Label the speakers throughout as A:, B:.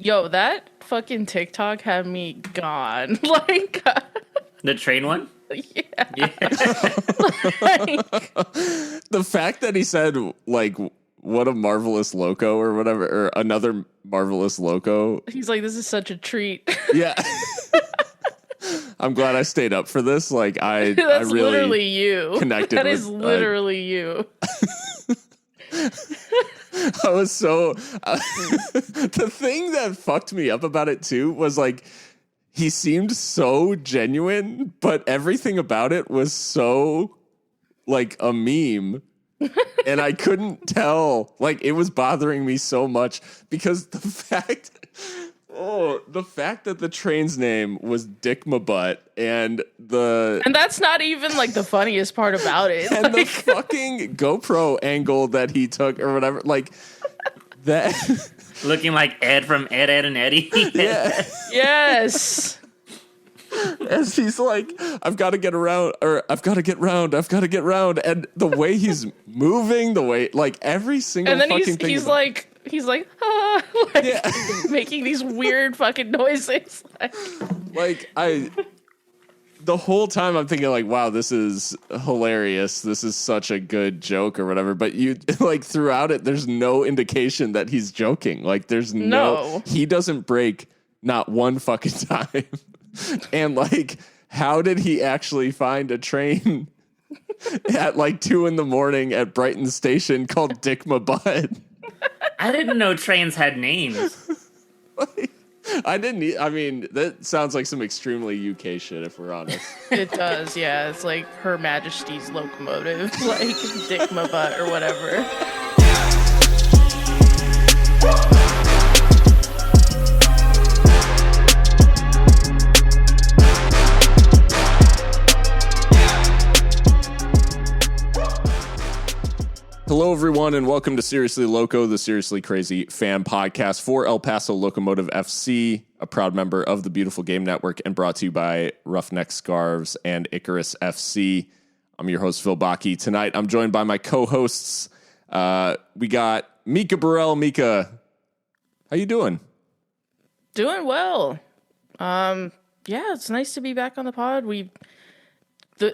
A: Yo, that fucking TikTok had me gone.
B: The train one?
A: Yeah.
C: The fact that he said, like, what a marvelous loco or whatever, or another marvelous loco.
A: He's like, this is such a treat.
C: Yeah. I'm glad I stayed up for this. Like, I
A: That's
C: really
A: literally you.
C: connected
A: That
C: with,
A: is literally you.
C: I was so the thing that fucked me up about it too was like he seemed so genuine, but everything about it was so like a meme. And I couldn't tell, like it was bothering me so much because the fact that the train's name was Dick My Butt and
A: that's not even like the funniest part about it.
C: And the fucking GoPro angle that he took or whatever, like that.
B: Looking like Ed from Ed, Ed, and Eddie.
C: Yeah.
A: Yes.
C: As he's like, I've got to get around, or I've got to get round, I've got to get round. And the way he's moving, the way, like every single
A: And then
C: fucking thing.
A: he's like, making these weird fucking noises.
C: The whole time I'm thinking like, wow, this is hilarious. This is such a good joke or whatever. But you like throughout it, there's no indication that he's joking. Like there's no, he doesn't break not one fucking time. And like, how did he actually find a train at like 2 a.m. at Brighton Station called Dick My Butt?
B: I didn't know trains had names.
C: I mean, that sounds like some extremely UK shit, if we're honest.
A: It does, yeah. It's like Her Majesty's locomotive, like Dick My Butt or whatever.
C: Hello, everyone, and welcome to Seriously Loco, the Seriously Crazy fan podcast for El Paso Locomotive FC, a proud member of the Beautiful Game Network, and brought to you by Roughneck Scarves and Icarus FC. I'm your host, Phil Bakke. Tonight, I'm joined by my co-hosts. We got Mika Burrell. Mika, how you doing?
A: Doing well. Yeah, it's nice to be back on the pod.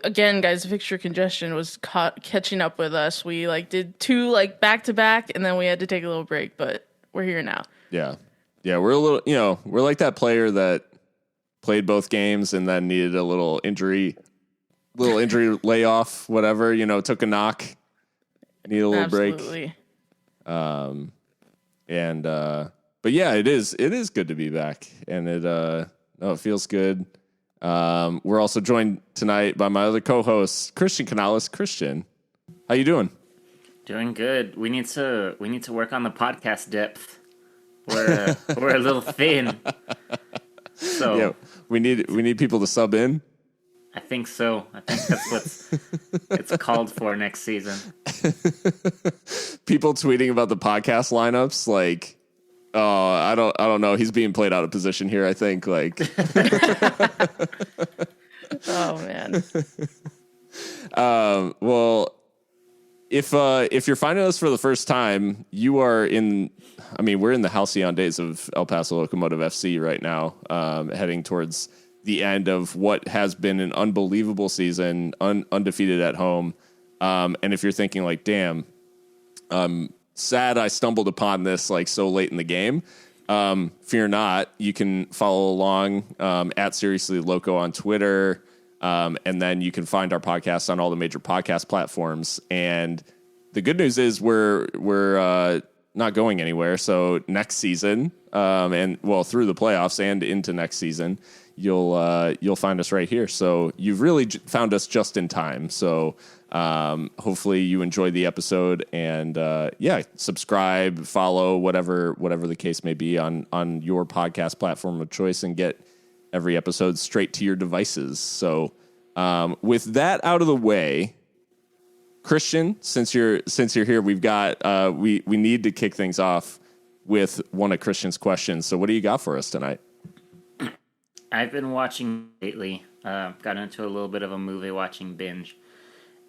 A: Again, guys, the fixture congestion was catching up with us. We did 2 back to back, and then we had to take a little break. But we're here now.
C: Yeah, we're a little, we're like that player that played both games and then needed a little injury layoff, whatever. Took a knock, need a little
A: Absolutely.
C: break. But yeah, it is good to be back, and it feels good. We're also joined tonight by my other co-host, Christian Canales. Christian, how you doing?
B: Doing good. We need to work on the podcast depth. We're a little thin. So
C: yeah, we need people to sub in.
B: I think so. I think that's it's called for next season.
C: People tweeting about the podcast lineups like, oh, I don't know. He's being played out of position here, I think. Like,
A: oh man.
C: Well, if you're finding us for the first time, we're in the halcyon days of El Paso Locomotive FC right now, heading towards the end of what has been an unbelievable season, undefeated at home. And if you're thinking like, damn, sad I stumbled upon this so late in the game. Fear not. You can follow along at Seriously Loco on Twitter, and then you can find our podcast on all the major podcast platforms. And the good news is we're not going anywhere. So next season, through the playoffs and into next season, you'll find us right here. So you've really found us just in time. So hopefully you enjoyed the episode, and subscribe, follow, whatever the case may be on your podcast platform of choice, and get every episode straight to your devices. So with that out of the way, Christian, since you're here, we've got we need to kick things off with one of Christian's questions. So what do you got for us tonight?
B: I've been watching lately. Got into a little bit of a movie watching binge.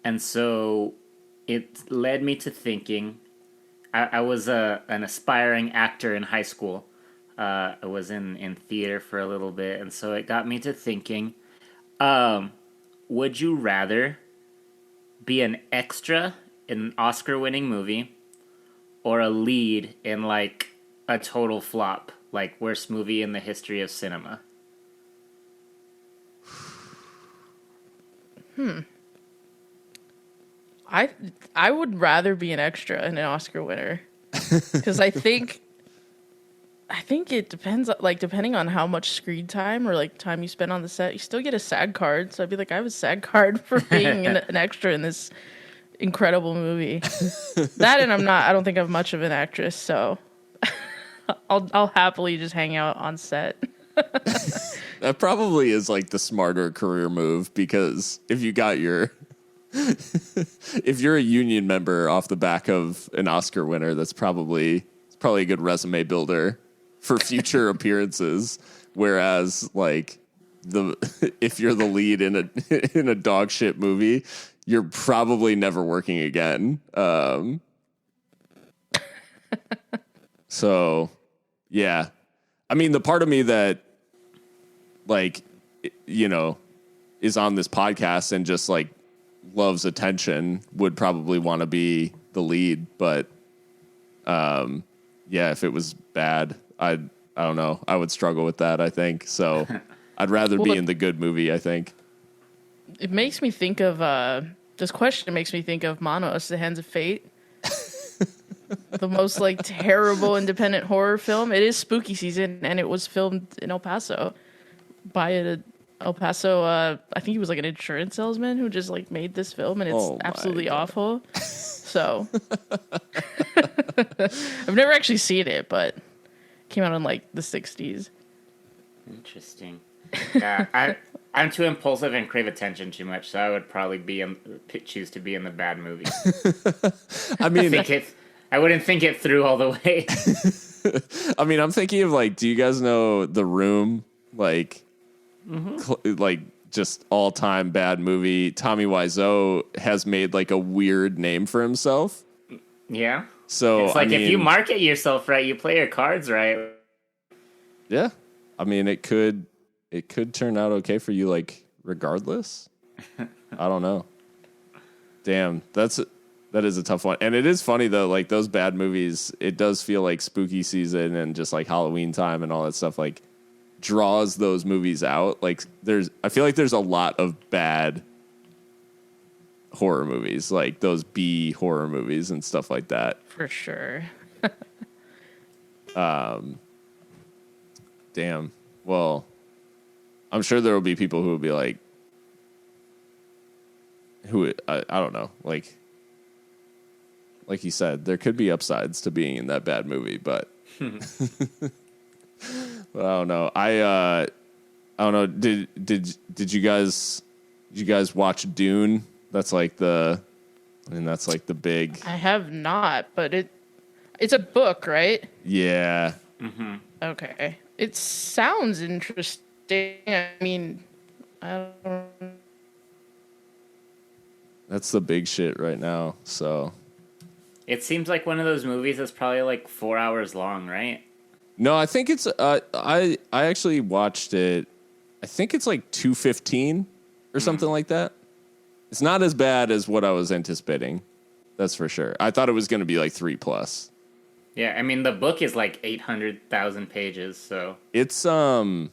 B: And so it led me to thinking, I was an aspiring actor in high school. I was in theater for a little bit, and so it got me to thinking, would you rather be an extra in an Oscar-winning movie or a lead in, like, a total flop, like, worst movie in the history of cinema?
A: I would rather be an extra in an Oscar winner because I think it depends, like, depending on how much screen time or like time you spend on the set, you still get a SAG card. So I'd be like, I have a SAG card for being an extra in this incredible movie. That, and I don't think I'm much of an actress, so I'll happily just hang out on set.
C: That probably is like the smarter career move, because if you got your if you're a union member off the back of an Oscar winner, it's probably a good resume builder for future appearances. Whereas, like, if you're the lead in a dog shit movie, you're probably never working again. So, yeah. I mean, the part of me that, like, you know, is on this podcast and just, like, loves attention would probably want to be the lead. But, yeah, if it was bad, I don't know. I would struggle with that, I think. So I'd rather be in the good movie, I think.
A: It makes me think of, this question makes me think of Manos, The Hands of Fate. The most, like, terrible independent horror film. It is spooky season, and it was filmed in El Paso by El Paso. I think he was like an insurance salesman who just, like, made this film, and it's absolutely awful. So I've never actually seen it, but it came out in, like, the 60s.
B: Interesting. Yeah, I'm too impulsive and crave attention too much, so I would probably choose to be in the bad movie.
C: I mean,
B: I wouldn't think it through all the way.
C: I mean, I'm thinking of, like, do you guys know The Room? Like, like, just all-time bad movie. Tommy Wiseau has made, like, a weird name for himself.
B: Yeah.
C: So
B: it's like,
C: I mean,
B: if you market yourself right, you play your cards right.
C: Yeah. I mean, it could turn out okay for you, like, regardless. I don't know. Damn, that is a tough one. And it is funny, though, like, those bad movies, it does feel like spooky season and just, like, Halloween time and all that stuff, like, draws those movies out. Like, I feel like there's a lot of bad horror movies, like those B horror movies and stuff like that.
A: For sure.
C: Damn. Well, I'm sure there will be people who will be like, I don't know, like you said, there could be upsides to being in that bad movie, but but I don't know. I don't know. Did you guys watch Dune? That's like the big.
A: I have not, but it's a book, right?
C: Yeah.
B: Mm-hmm.
A: Okay. It sounds interesting. I mean, I don't.
C: That's the big shit right now. So.
B: It seems like one of those movies that's probably like 4 hours long, right?
C: No, I think it's. I actually watched it. I think it's like 2:15 or something like that. It's not as bad as what I was anticipating. That's for sure. I thought it was going to be like 3+.
B: Yeah, I mean, the book is like 800,000 pages, so
C: it's I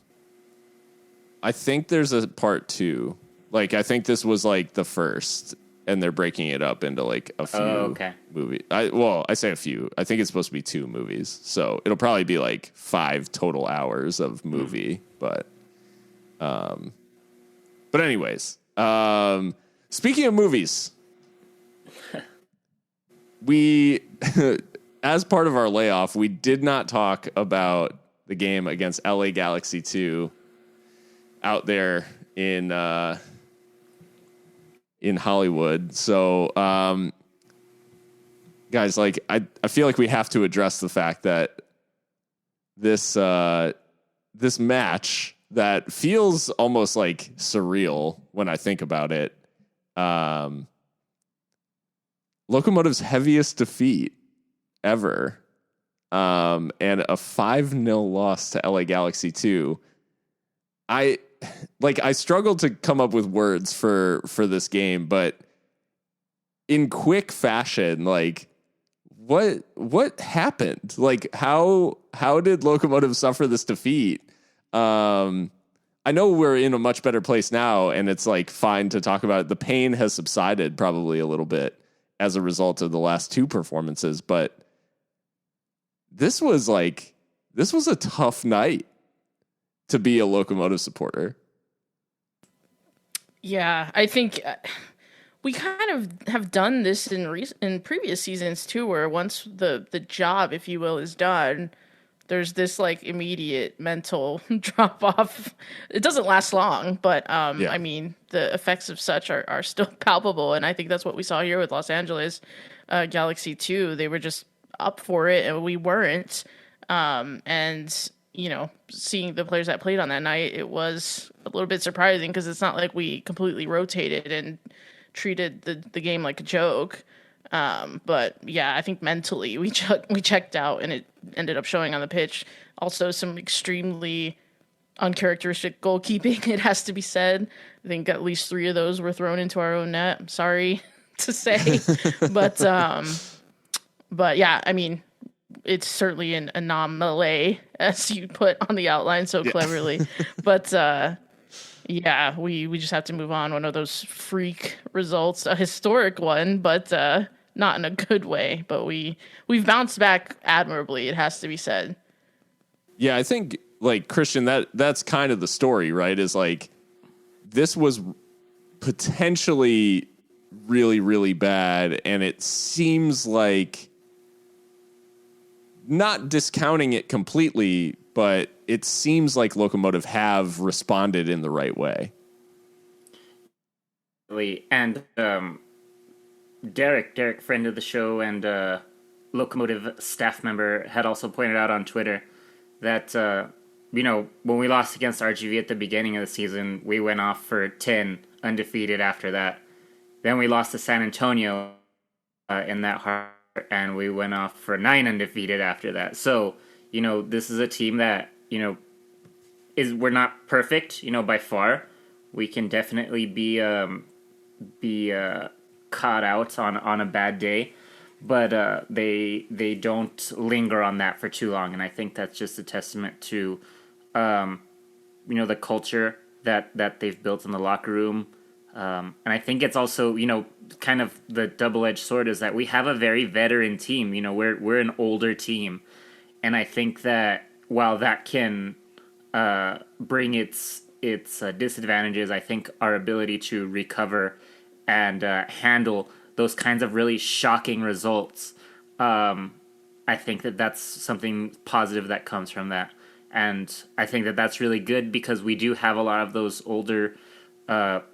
C: think there's a part 2. Like, I think this was like the first, and they're breaking it up into like a few movies. I say a few. I think it's supposed to be 2 movies, so it'll probably be like 5 total hours of movie. But anyways, speaking of movies, we, as part of our layoff, we did not talk about the game against LA Galaxy 2 out there in Hollywood. So, guys, like, I feel like we have to address the fact that this match that feels almost like surreal when I think about it. Locomotive's heaviest defeat ever and a 5-0 loss to LA Galaxy 2. I struggled to come up with words for this game, but in quick fashion, like what happened? Like how did Lokomotiv suffer this defeat? I know we're in a much better place now, and it's like fine to talk about it. The pain has subsided probably a little bit as a result of the last two performances, but this was a tough night to be a Lokomotiv supporter.
A: Yeah, I think we kind of have done this in previous seasons too, where once the job, if you will, is done, there's this like immediate mental drop off. It doesn't last long, but
C: Yeah.
A: I mean, the effects of such are still palpable, and I think that's what we saw here with Los Angeles Galaxy 2. They were just up for it, and we weren't. And you know, seeing the players that played on that night, it was a little bit surprising because it's not like we completely rotated and treated the game like a joke. But yeah, I think mentally we checked out, and it ended up showing on the pitch. Also, some extremely uncharacteristic goalkeeping, it has to be said. I think at least 3 of those were thrown into our own net. I'm sorry to say, but yeah, I mean, it's certainly an anomaly, as you put on the outline so cleverly. But yeah, we just have to move on. One of those freak results, a historic one, but not in a good way. But we've bounced back admirably, it has to be said.
C: Yeah, I think like Christian, that's kind of the story, right? Is like this was potentially really, really bad, and it seems like, not discounting it completely, but it seems like Lokomotiv have responded in the right way.
B: And Derek, friend of the show and Lokomotiv staff member, had also pointed out on Twitter that, when we lost against RGV at the beginning of the season, we went off for 10 undefeated after that. Then we lost to San Antonio in that heart, and we went off for 9 undefeated after that. So, this is a team that, we're not perfect, by far. We can definitely be caught out on a bad day, but they don't linger on that for too long, and I think that's just a testament to, the culture that they've built in the locker room. And I think it's also, kind of the double-edged sword is that we have a very veteran team. We're an older team. And I think that while that can bring its disadvantages, I think our ability to recover and handle those kinds of really shocking results, I think that that's something positive that comes from that. And I think that that's really good because we do have a lot of those older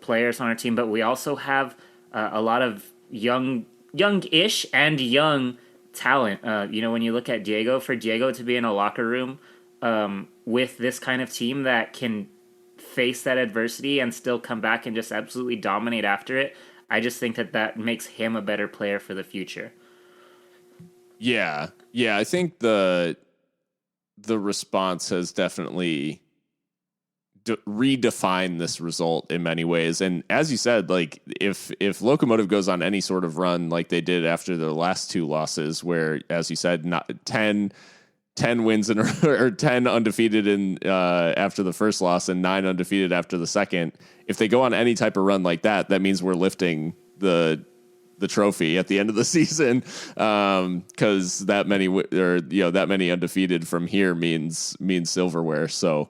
B: players on our team, but we also have a lot of young-ish and young talent. When you look at Diego, for Diego to be in a locker room with this kind of team that can face that adversity and still come back and just absolutely dominate after it, I just think that makes him a better player for the future.
C: Yeah, I think the response has definitely redefine this result in many ways. And as you said, like if Lokomotiv goes on any sort of run like they did after the last 2 losses, where, as you said, not 10 wins or 10 undefeated in after the first loss and 9 undefeated after the second, if they go on any type of run like that, that means we're lifting the trophy at the end of the season, because that many undefeated from here means silverware. So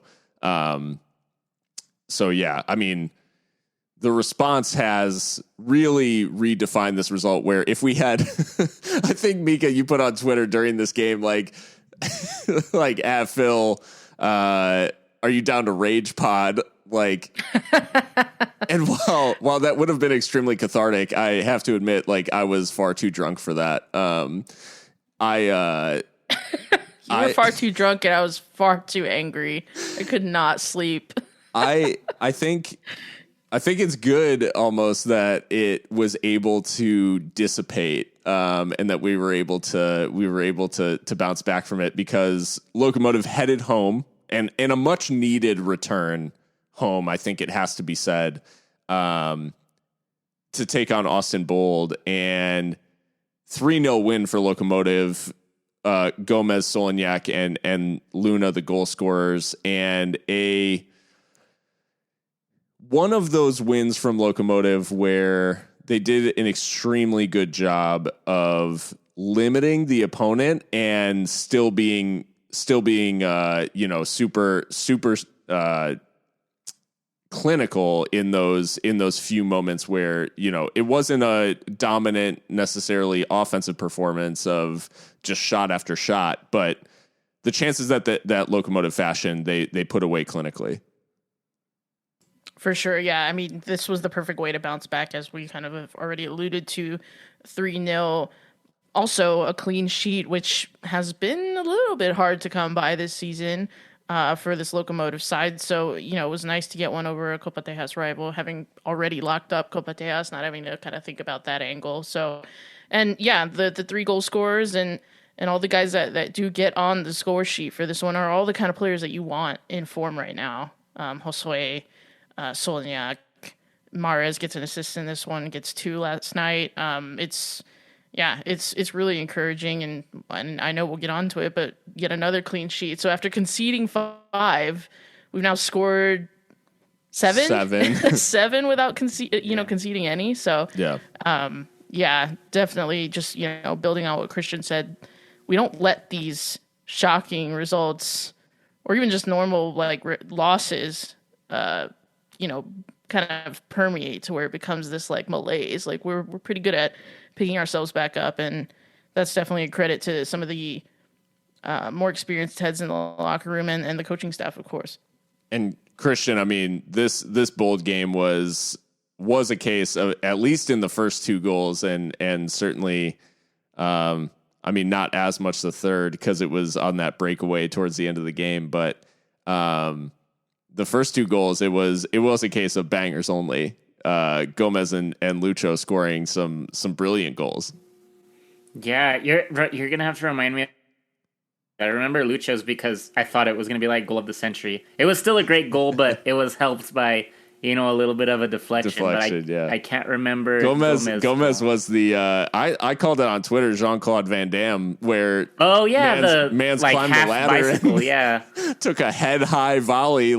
C: yeah, I mean, the response has really redefined this result, where if we had, I think, Mika, you put on Twitter during this game, like at Phil, are you down to Rage Pod? Like, and while that would have been extremely cathartic, I have to admit, like, I was far too drunk for that.
A: You were far too drunk, and I was far too angry. I could not sleep.
C: I think I think it's good almost that it was able to dissipate, and that we were able to bounce back from it, because Locomotive headed home and in a much needed return home, I think it has to be said, to take on Austin Bold, and 3-0 win for Locomotive. Gomez, Solignac, and Luna, the goal scorers, and one of those wins from Locomotive where they did an extremely good job of limiting the opponent and still being super clinical in those few moments where, it wasn't a dominant necessarily offensive performance of just shot after shot, but the chances that Locomotive fashion they put away clinically.
A: For sure, yeah. I mean, this was the perfect way to bounce back, as we kind of have already alluded to. 3-0, also a clean sheet, which has been a little bit hard to come by this season for this Locomotive side. So, it was nice to get one over a Copa Tejas rival, having already locked up Copa Tejas, not having to kind of think about that angle. So, and yeah, the 3 goal scorers and all the guys that do get on the score sheet for this one are all the kind of players that you want in form right now. Josue, Solignac, Mahrez gets an assist in this one, gets 2 last night. It's really encouraging, and I know we'll get onto it, but yet another clean sheet. So after conceding 5, we've now scored 7 7 without conceding any. So definitely just building on what Christian said, we don't let these shocking results or even just normal losses kind of permeate to where it becomes this malaise. We're pretty good at picking ourselves back up, and that's definitely a credit to some of the more experienced heads in the locker room and the coaching staff, of course. And
C: Christian, I mean, this Bold game was a case of, at least in the first 2 goals, and certainly, not as much the third, because it was on that breakaway towards the end of the game, but the first 2 goals, it was a case of bangers only. Gomez and Lucho scoring some brilliant goals.
B: Yeah, you're gonna have to remind me. I remember Lucho's because I thought it was gonna be goal of the century. It was still a great goal, but it was helped by a little bit of a deflection. I can't remember.
C: Gomez was the I called it on Twitter Jean-Claude Van Damme, where man's climbed the ladder,
B: bicycle,
C: took a head high volley,
A: it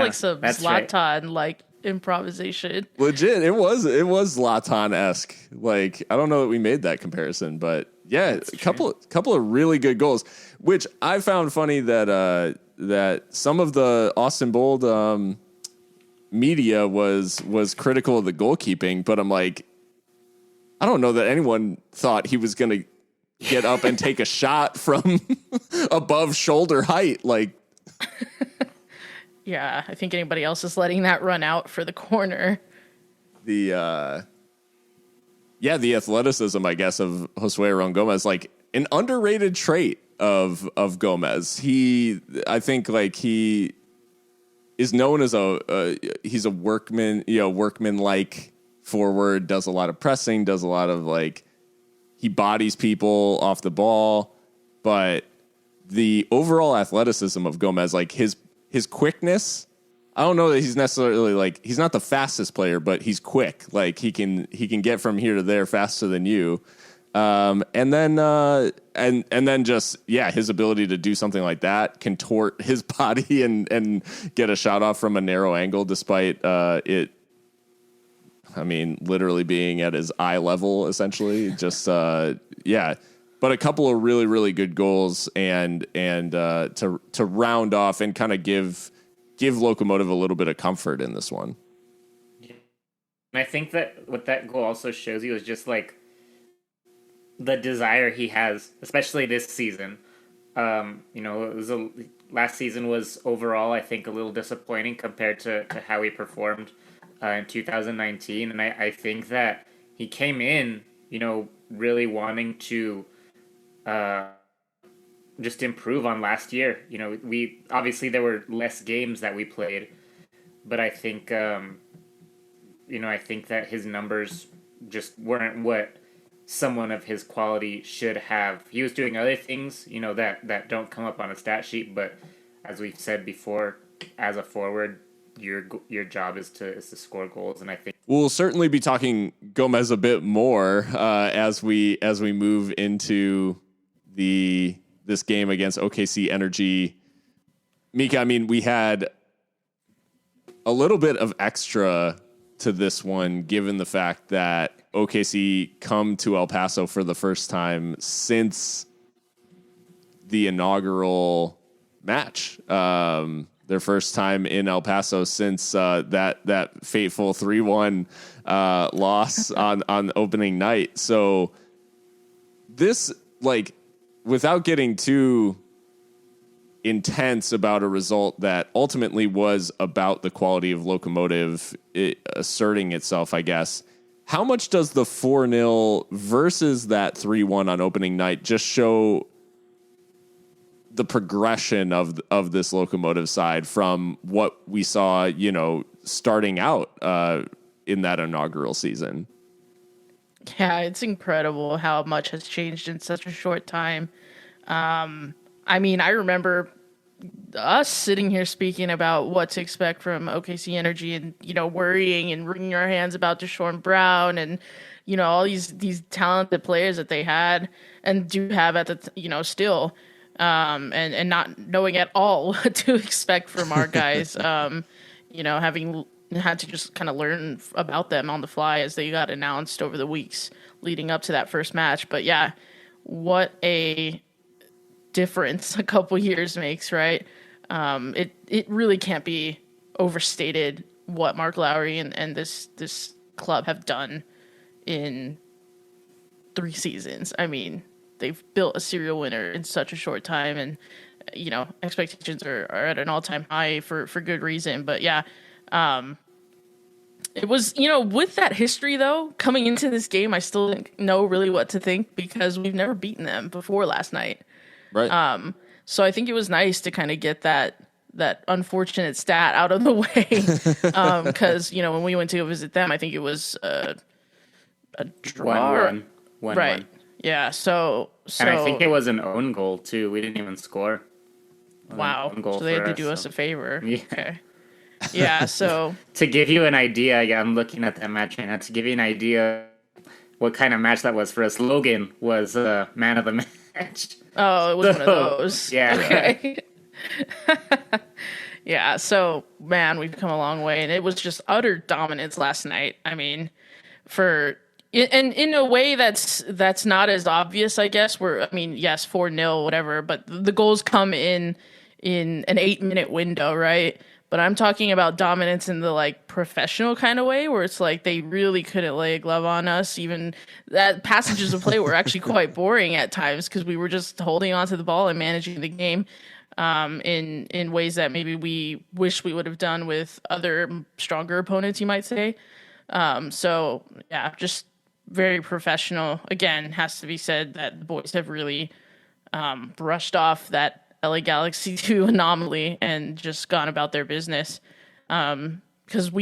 A: was some Zlatan improvisation.
C: Legit, it was Zlatan-esque. I don't know that we made that comparison, but yeah, a couple of really good goals, which I found funny that some of the Austin Bold media was critical of the goalkeeping, but I'm like, I don't know that anyone thought he was going to get up and take a shot from above shoulder height.
A: Yeah, I think anybody else is letting that run out for the corner.
C: The athleticism, I guess, of Josue Ron Gomez, an underrated trait of Gomez. I think he is known as he's a workman-like forward, does a lot of pressing, does a lot of he bodies people off the ball, but the overall athleticism of Gomez, his quickness, I don't know that he's necessarily he's not the fastest player, but he's quick. He can get from here to there faster than you. And then just his ability to do something like that, contort his body and get a shot off from a narrow angle, despite it. I mean, literally being at his eye level, essentially. Just but a couple of really, really good goals, and to round off and kind of give Locomotive a little bit of comfort in this one.
B: And I think that what that goal also shows you is just the desire he has, especially this season. Last season was overall, I think, a little disappointing compared to how he performed in 2019. And I think that he came in, really wanting to just improve on last year. We obviously, there were less games that we played, but I think I think that his numbers just weren't what someone of his quality should have. He was doing other things, that don't come up on a stat sheet, but as we've said before, as a forward, your job is to score goals, and I think
C: we'll certainly be talking Gomez a bit more as we move into this game against OKC Energy. Mika, I mean, we had a little bit of extra to this one, given the fact that OKC come to El Paso for the first time since the inaugural match. Their first time in El Paso since that fateful 3-1 loss on opening night. So this, like, without getting too intense about a result that ultimately was about the quality of Locomotive asserting itself, I guess, how much does the 4-0 versus that 3-1 on opening night just show the progression of this Locomotive side from what we saw, starting out in that inaugural season?
A: Yeah, it's incredible how much has changed in such a short time. I mean, I remember us sitting here speaking about what to expect from OKC Energy and, worrying and wringing our hands about Deshaun Brown and, all these talented players that they had and do have at the, still, and not knowing at all what to expect from our guys, having had to just kind of learn about them on the fly as they got announced over the weeks leading up to that first match. But yeah, what a difference a couple years makes, right? It really can't be overstated what Mark Lowry and this club have done in 3 seasons. I mean, they've built a serial winner in such a short time, and expectations are at an all-time high for good reason. But yeah, it was, with that history though, coming into this game, I still didn't know really what to think because we've never beaten them before last night.
C: Right.
A: So I think it was nice to kind of get that unfortunate stat out of the way. Because, when we went to go visit them, I think it was a draw.
B: 1-1.
A: Right.
B: 1-1.
A: Yeah. So
B: And I think it was an own goal too. We didn't even score.
A: Wow. So they had to do us a favor.
B: Yeah.
A: Okay. Yeah. So
B: to give you an idea, I'm looking at that match right now. To give you an idea what kind of match that was for us, Logan was man of the match.
A: Oh, it was one of those.
B: Yeah.
A: Okay. Yeah. So, man, we've come a long way, and it was just utter dominance last night. I mean, and in a way that's not as obvious, I guess. Yes, 4-0, whatever, but the goals come in an 8-minute window, right? But I'm talking about dominance in the professional kind of way, where it's like they really couldn't lay a glove on us. Even that passages of play were actually quite boring at times because we were just holding on to the ball and managing the game in ways that maybe we wish we would have done with other stronger opponents, you might say. So yeah, just very professional. Again, has to be said that the boys have really brushed off that LA Galaxy 2 anomaly and just gone about their business. Because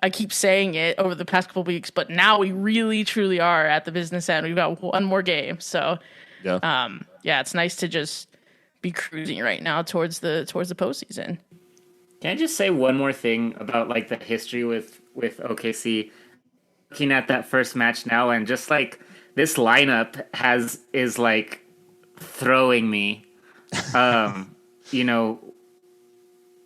A: I keep saying it over the past couple of weeks, but now we really truly are at the business end. We've got one more game. So yeah, it's nice to just be cruising right now towards the postseason.
B: Can I just say one more thing about the history with OKC? Looking at that first match now, and just this lineup is throwing me.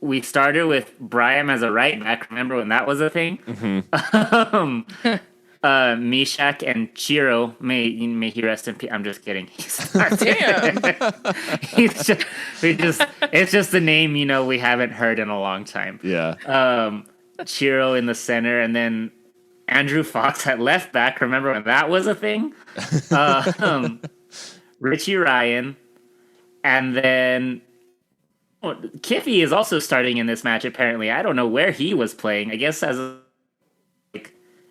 B: We started with Brahim as a right back. Remember when that was a thing?
C: Mm-hmm.
B: Mishak and Chiro, may he rest in peace. I'm just kidding.
A: Damn.
B: It's just the name we haven't heard in a long time.
C: Yeah.
B: Chiro in the center, and then Andrew Fox at left back. Remember when that was a thing? Richie Ryan. And then Kiffy is also starting in this match, apparently. I don't know where he was playing. I guess as a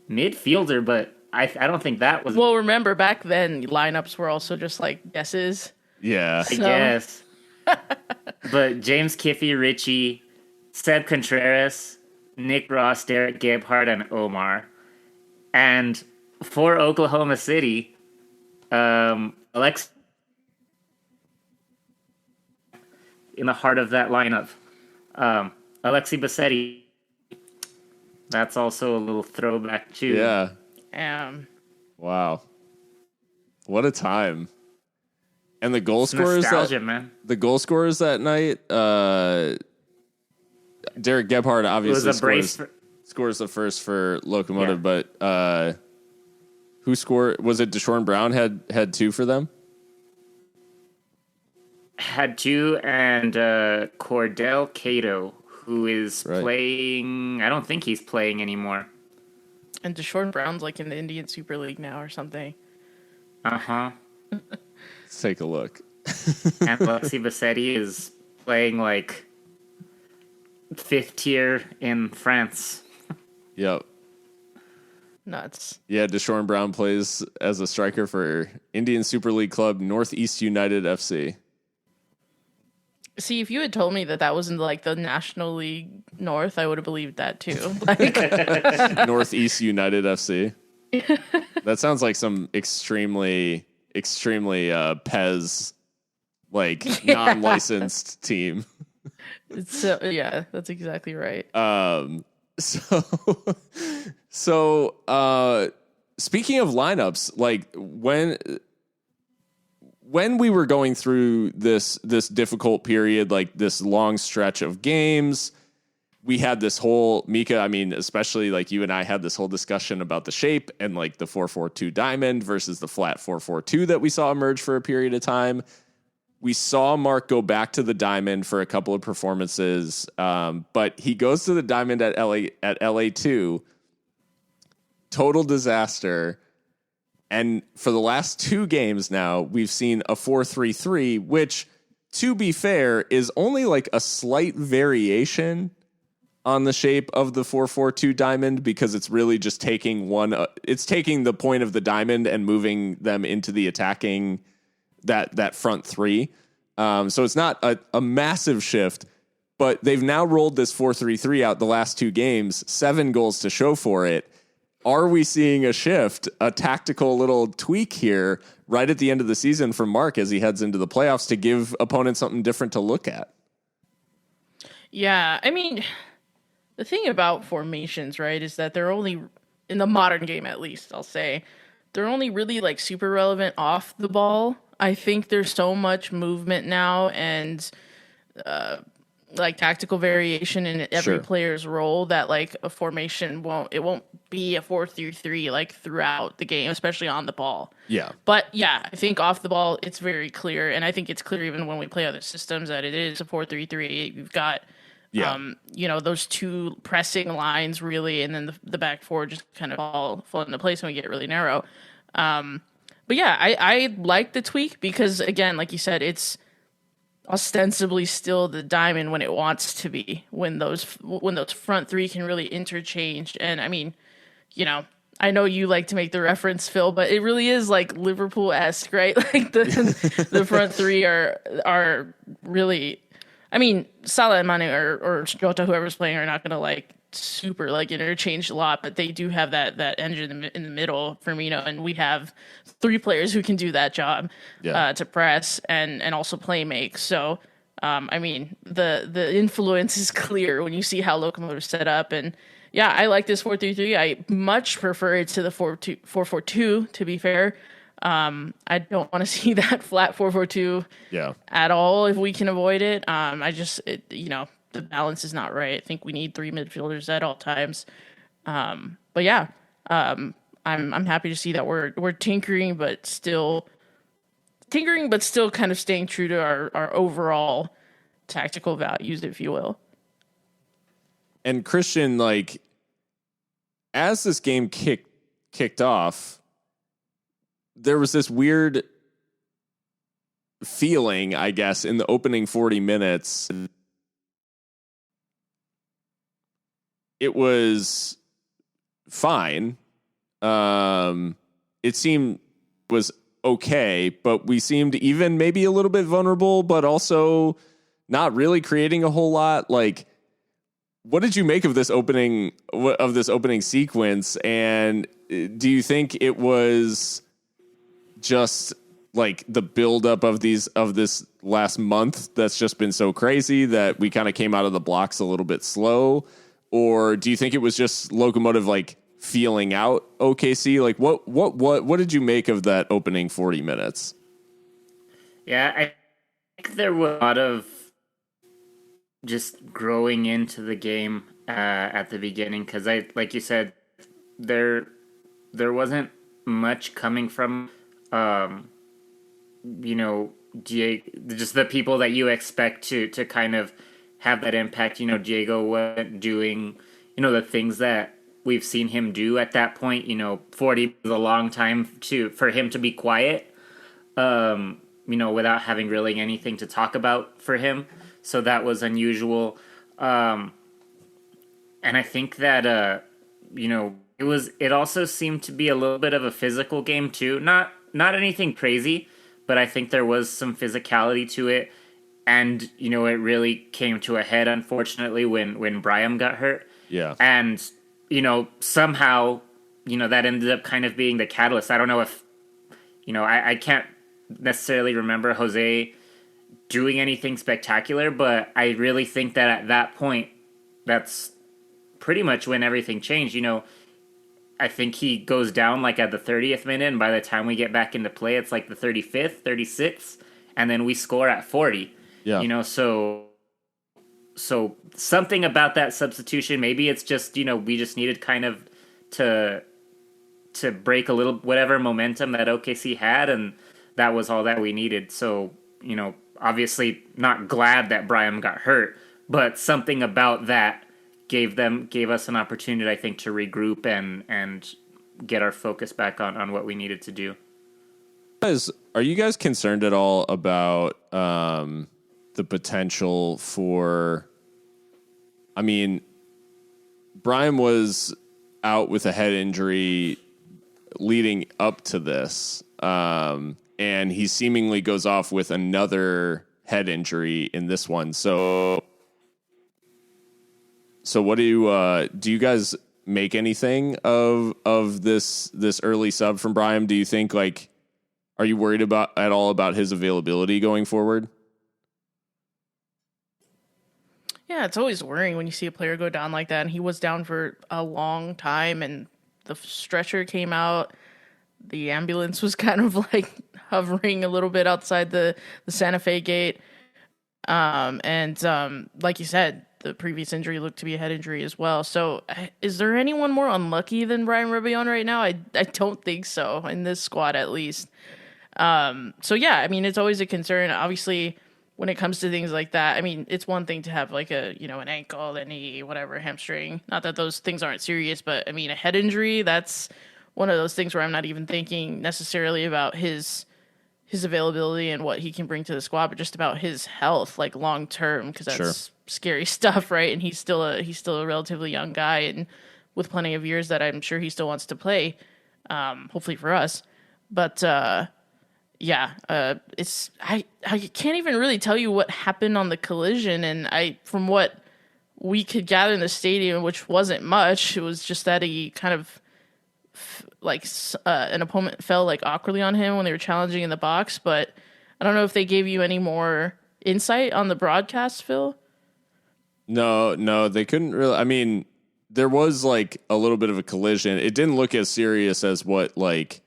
B: midfielder, but I don't think that was...
A: Well, remember, back then, lineups were also just guesses.
C: Yeah.
B: I guess. But James Kiffy, Richie, Seb Contreras, Nick Ross, Derek Gebhardt, and Omar. And for Oklahoma City, Alex in the heart of that lineup, Alexi Bassetti. That's also a little throwback too.
C: Yeah. Wow. What a time. And the goal scorers
B: nostalgia, man.
C: The goal scorers that night, Derek Gebhardt obviously scores the first for Locomotive, but who scored? Was it Deshaun Brown had two for them?
B: Had two, and Cordell Cato, who is playing. I don't think he's playing anymore.
A: And Deshaun Brown's like in the Indian Super League now or something.
B: Uh-huh.
C: Let's take a look.
B: And Alexi Bassetti is playing like 5th tier in France.
C: Yep.
A: Nuts.
C: Yeah, Deshaun Brown plays as a striker for Indian Super League club Northeast United FC.
A: See, if you had told me that was in like the National League North, I would have believed that too. Like
C: Northeast United FC. That sounds like some extremely Pez, like non-licensed team.
A: Yeah, that's exactly right.
C: So speaking of lineups, like when we were going through this difficult period, like this long stretch of games, we had this whole Mika, I mean, especially like you and I had this whole discussion about the shape and like the 4-4-2 diamond versus the flat 4-4-2 that we saw emerge for a period of time. We saw Mark go back to the diamond for a couple of performances, but he goes to the diamond at LA2. Total disaster. And for the last 2 games now, we've seen a 4-3-3, which, to be fair, is only like a slight variation on the shape of the 4-4-2 diamond, because it's really just taking it's taking the point of the diamond and moving them into the attacking that front 3. So it's not a massive shift, but they've now rolled this 4-3-3 out the last 2 games, 7 goals to show for it. Are we seeing a shift, a tactical little tweak here right at the end of the season from Mark as he heads into the playoffs to give opponents something different to look at?
A: Yeah, I mean, the thing about formations, right, is that they're only, in the modern game at least, I'll say, they're only really like super relevant off the ball. I think there's so much movement now and like tactical variation in every player's role that like a formation won't be a 4-3-3 like throughout the game, especially on the ball.
C: Yeah.
A: But yeah, I think off the ball it's very clear, and I think it's clear even when we play other systems that it is a 4-3-3. You've got those 2 pressing lines really, and then the back 4 just kind of fall into place when we get really narrow. But yeah, I like the tweak because, again, like you said, it's ostensibly still the diamond when it wants to be, when those front 3 can really interchange. And I mean, I know you like to make the reference, Phil, but it really is like Liverpool-esque, right? Like the front 3 are really, I mean, Salah and Mane or Jota, whoever's playing, are not going to like super like interchange a lot, but they do have that engine in the middle, Firmino, and we have 3 players who can do that job to press and also play make. So I mean, the influence is clear when you see how Locomotive set up. And yeah, I like this 4-3-3. I much prefer it to the 4-4-2, to be fair. I don't want to see that flat 4-4-2 at all if we can avoid it. The balance is not right. I think we need 3 midfielders at all times. But yeah, I'm happy to see that we're tinkering, but still kind of staying true to our overall tactical values, if you will.
C: And Christian, like, as this game kicked off, there was this weird feeling, I guess, in the opening 40 minutes. It was fine. It seemed was okay, but we seemed even maybe a little bit vulnerable, but also not really creating a whole lot. Like, what did you make of this opening sequence? And do you think it was just like the buildup of this last month that's just been so crazy that we kind of came out of the blocks a little bit slow? Or do you think it was just Locomotive like feeling out OKC? Like what did you make of that opening 40 minutes?
B: Yeah, I think there was a lot of just growing into the game at the beginning, because like you said, there wasn't much coming from just the people that you expect to kind of have that impact. Diego wasn't doing the things that we've seen him do at that point. 40 is a long time for him to be quiet, without having really anything to talk about for him. So that was unusual. And I think that, it also seemed to be a little bit of a physical game too. Not anything crazy, but I think there was some physicality to it. And, it really came to a head, unfortunately, when Brahim got hurt.
C: Yeah.
B: And, somehow, that ended up kind of being the catalyst. I don't know if, I can't necessarily remember Jose doing anything spectacular, but I really think that at that point, that's pretty much when everything changed. I think he goes down like at the 30th minute, and by the time we get back into play, it's like the 35th, 36th, and then we score at 40.
C: Yeah.
B: So something about that substitution, maybe it's just, we just needed kind of to break a little whatever momentum that OKC had, and that was all that we needed. So, obviously not glad that Brahim got hurt, but something about that gave us an opportunity, I think, to regroup and get our focus back on what we needed to do.
C: Are you guys concerned at all about the potential for? I mean, Brahim was out with a head injury leading up to this, and he seemingly goes off with another head injury in this one. So what do you guys make anything of this early sub from Brahim? Do you think, like, are you worried at all about his availability going forward?
A: Yeah, it's always worrying when you see a player go down like that, and he was down for a long time, and the stretcher came out. The ambulance was kind of like hovering a little bit outside the Santa Fe gate. Like you said, the previous injury looked to be a head injury as well. So is there anyone more unlucky than Brahim Rebillon right now? I don't think so, in this squad at least. So yeah, I mean, it's always a concern. Obviously, when it comes to things like that, I mean, it's one thing to have like an ankle, a knee, whatever, hamstring. Not that those things aren't serious, but I mean, a head injury, that's one of those things where I'm not even thinking necessarily about his availability and what he can bring to the squad, but just about his health, like long term, because that's scary stuff, right? And he's still a relatively young guy, and with plenty of years that I'm sure he still wants to play, hopefully for us. But it's I can't even really tell you what happened on the collision, and from what we could gather in the stadium, which wasn't much, it was just that he kind of an opponent fell like awkwardly on him when they were challenging in the box. But I don't know if they gave you any more insight on the broadcast, Phil.
C: No, they couldn't really. I mean, there was like a little bit of a collision. It didn't look as serious as what, like,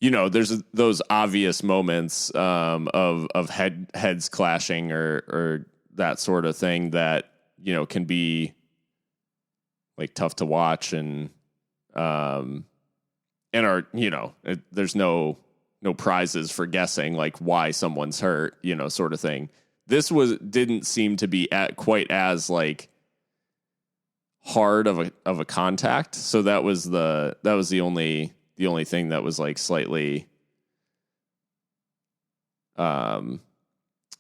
C: there's those obvious moments of heads clashing or that sort of thing that can be like tough to watch and are there's no prizes for guessing like why someone's hurt, sort of thing. This didn't seem to be quite as like hard of a contact, so that was the only thing that was like slightly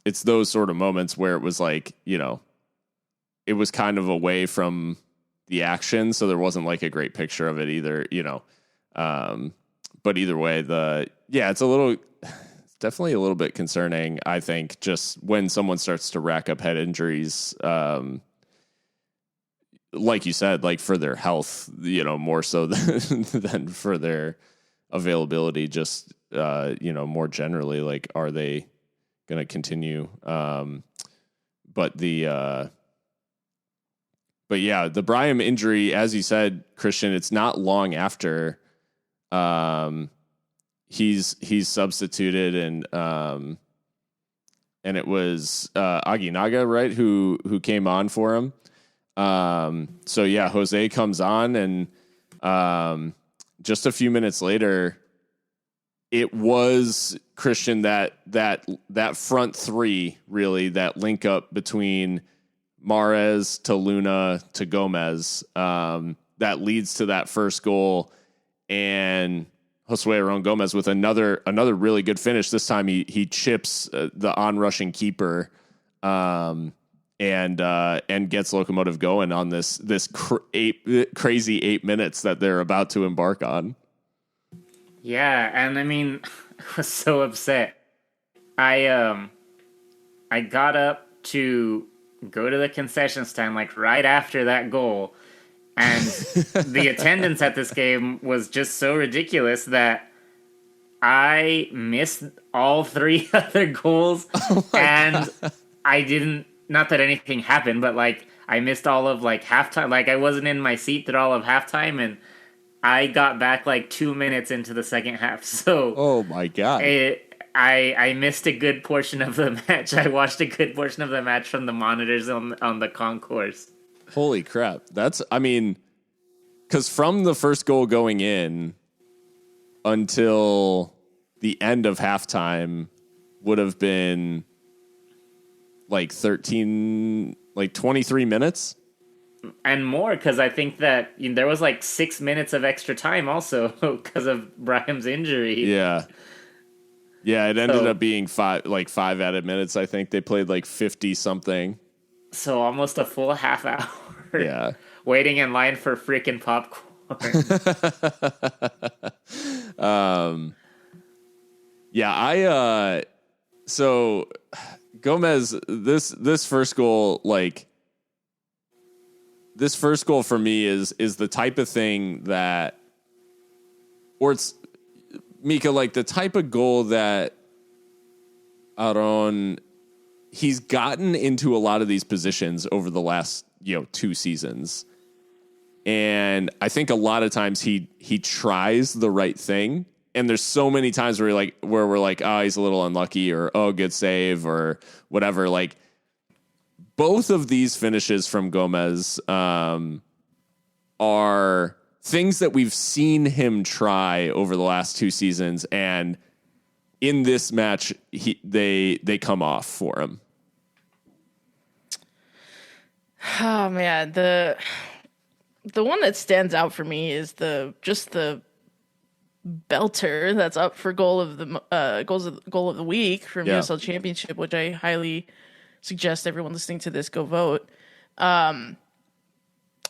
C: it's those sort of moments where it was like, it was kind of away from the action, so there wasn't like a great picture of it either, but either way, it's definitely a little bit concerning, I think, just when someone starts to rack up head injuries like you said, like for their health, more so than for their availability, just, more generally, like, are they going to continue? But yeah, the Brahim injury, as you said, Christian, it's not long after he's substituted, and it was Aguinaga, right, who came on for him. So yeah, Jose comes on, and just a few minutes later, it was, Christian, that front three, really, that link up between Mahrez to Luna to Gomez, that leads to that first goal, and Josue Aron Gomez with another really good finish. This time he chips the onrushing keeper, and gets Locomotive going on this crazy 8 minutes that they're about to embark on.
B: Yeah, and I mean, I was so upset. I got up to go to the concession stand like right after that goal, and the attendance at this game was just so ridiculous that I missed all three other goals, and God. I didn't. Not that anything happened, but like I missed all of like halftime. Like I wasn't in my seat through all of halftime, and I got back like 2 minutes into the second half. So,
C: oh my God.
B: I missed a good portion of the match. I watched a good portion of the match from the monitors on the concourse.
C: Holy crap. Because from the first goal going in until the end of halftime would have been like 23 minutes.
B: And more, because I think that there was like 6 minutes of extra time also because of Brahim's injury.
C: Yeah. Yeah, it ended up being five added minutes. I think they played like 50 something.
B: So almost a full half hour.
C: Yeah.
B: Waiting in line for freaking popcorn.
C: Yeah, so Gomez, this first goal, like, this first goal for me is the type of thing that, or it's, Mika, like the type of goal that Aron, he's gotten into a lot of these positions over the last, 2 seasons. And I think a lot of times he tries the right thing. And there's so many times where we're like, oh, he's a little unlucky, or, oh, good save, or whatever. Like, both of these finishes from Gomez are things that we've seen him try over the last 2 seasons, and in this match, they come off for him.
A: Oh man, the one that stands out for me is the belter that's up for goal of the week from USL Championship, which I highly suggest everyone listening to this go vote.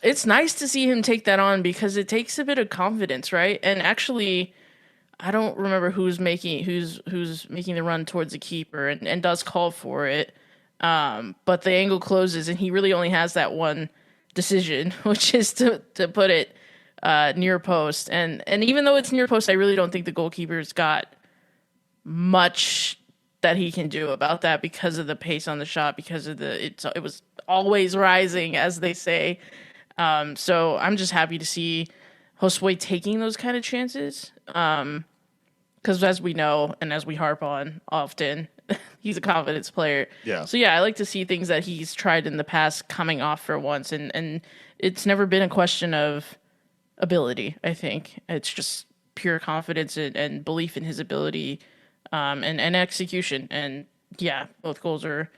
A: It's nice to see him take that on because it takes a bit of confidence, right? And actually, I don't remember who's making the run towards the keeper and does call for it. But the angle closes, and he really only has that one decision, which is to put it near post. And even though it's near post, I really don't think the goalkeeper's got much that he can do about that because of the pace on the shot, because of it was always rising, as they say. So I'm just happy to see Josue taking those kind of chances. Because as we know, and as we harp on often, he's a confidence player.
C: Yeah.
A: So yeah, I like to see things that he's tried in the past coming off for once, and it's never been a question of ability. I think it's just pure confidence and belief in his ability, and execution. And yeah, both goals are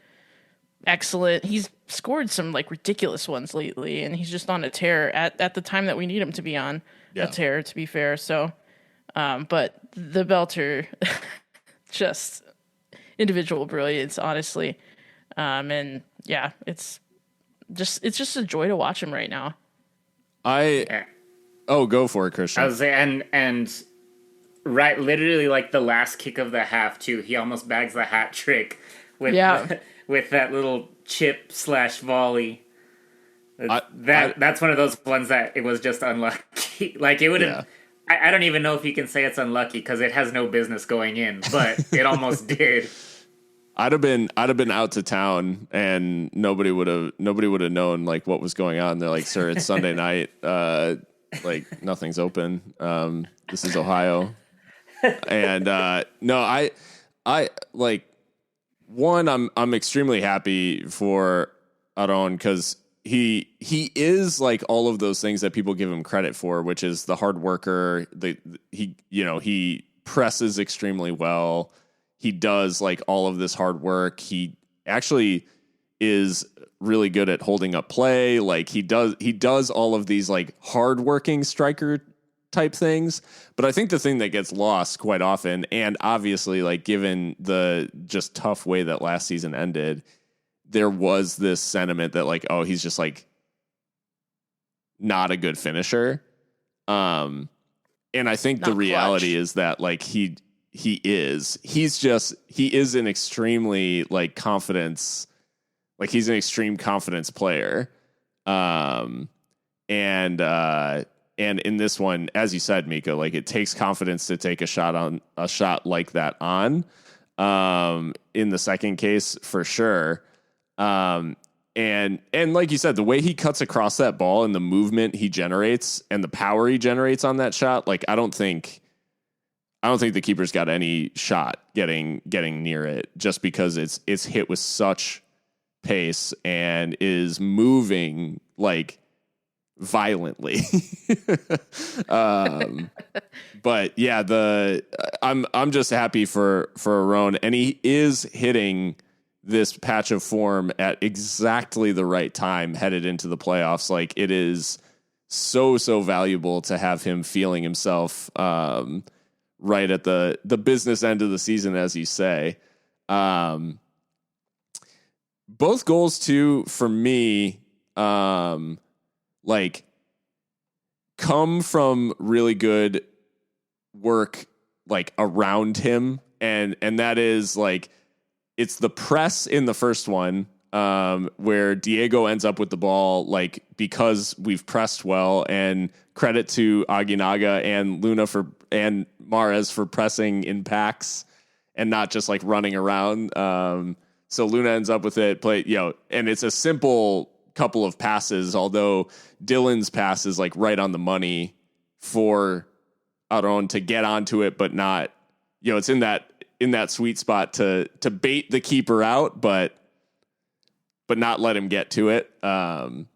A: excellent. He's scored some like ridiculous ones lately, and he's just on a tear at the time that we need him to be on a tear, to be fair. So, but the belter, just individual brilliance, honestly. And yeah, it's just a joy to watch him right now.
C: Go for it, Christian.
B: I was saying, and right, literally like the last kick of the half too. He almost bags the hat trick with with that little chip / volley. That's one of those ones that it was just unlucky. Like it would have. Yeah. I don't even know if you can say it's unlucky because it has no business going in, but it almost did.
C: I'd have been out to town and nobody would have known like what was going on. They're like, "Sir, it's Sunday night. Like nothing's open. This is Ohio." And no, I like one. I'm extremely happy for Aron because he is like all of those things that people give him credit for, which is the hard worker. He presses extremely well. He does like all of this hard work. He actually is really good at holding up play. Like he does all of these like hardworking striker type things. But I think the thing that gets lost quite often, and obviously like given the just tough way that last season ended, there was this sentiment that like, oh, he's just like not a good finisher. And I think not the reality clutch. Is that like he is an extremely like confidence, like he's an extreme confidence player. And in this one, as you said, Mika, like it takes confidence to take a shot like that on, in the second case for sure. And like you said, the way he cuts across that ball and the movement he generates and the power he generates on that shot, like I don't think the keeper's got any shot getting near it just because it's hit with such pace and is moving like violently. But yeah, I'm just happy for Aron, and he is hitting this patch of form at exactly the right time headed into the playoffs. Like it is so valuable to have him feeling himself right at the business end of the season, as you say. Both goals too, for me, like come from really good work, like around him. And that is like, it's the press in the first one, where Diego ends up with the ball, like because we've pressed well, and credit to Aguinaga and Luna and Mahrez for pressing in packs and not just like running around. So Luna ends up with it, and it's a simple couple of passes, although Dylan's pass is like right on the money for Aron to get onto it, but not, it's in that sweet spot to bait the keeper out, but not let him get to it. And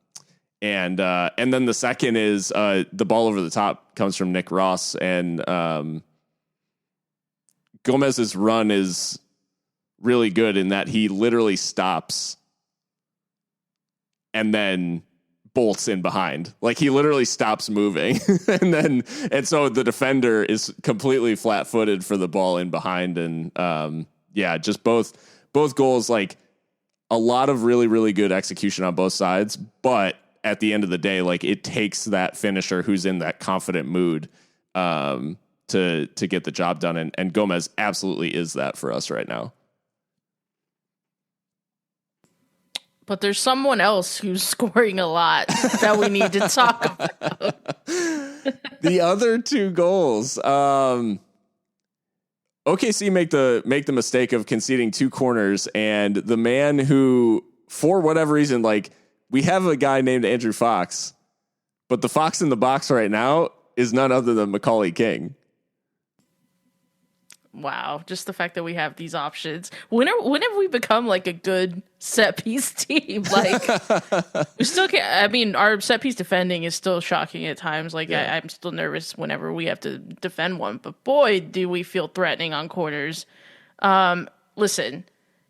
C: then the second is the ball over the top comes from Nick Ross, and Gomez's run is really good in that he literally stops and then bolts in behind. Like he literally stops moving and so the defender is completely flat-footed for the ball in behind. And just both goals, like a lot of really, really good execution on both sides, but at the end of the day, like it takes that finisher who's in that confident mood to get the job done. And Gomez absolutely is that for us right now.
A: But there's someone else who's scoring a lot that we need to talk about.
C: The other two goals. OKC make the mistake of conceding two corners, and the man who, for whatever reason, like we have a guy named Andrew Fox, but the Fox in the box right now is none other than Macaulay King.
A: Wow, just the fact that we have these options. When have we become like a good set piece team? Like we still can't. I mean, our set piece defending is still shocking at times. Like I'm still nervous whenever we have to defend one. But boy, do we feel threatening on corners. Listen,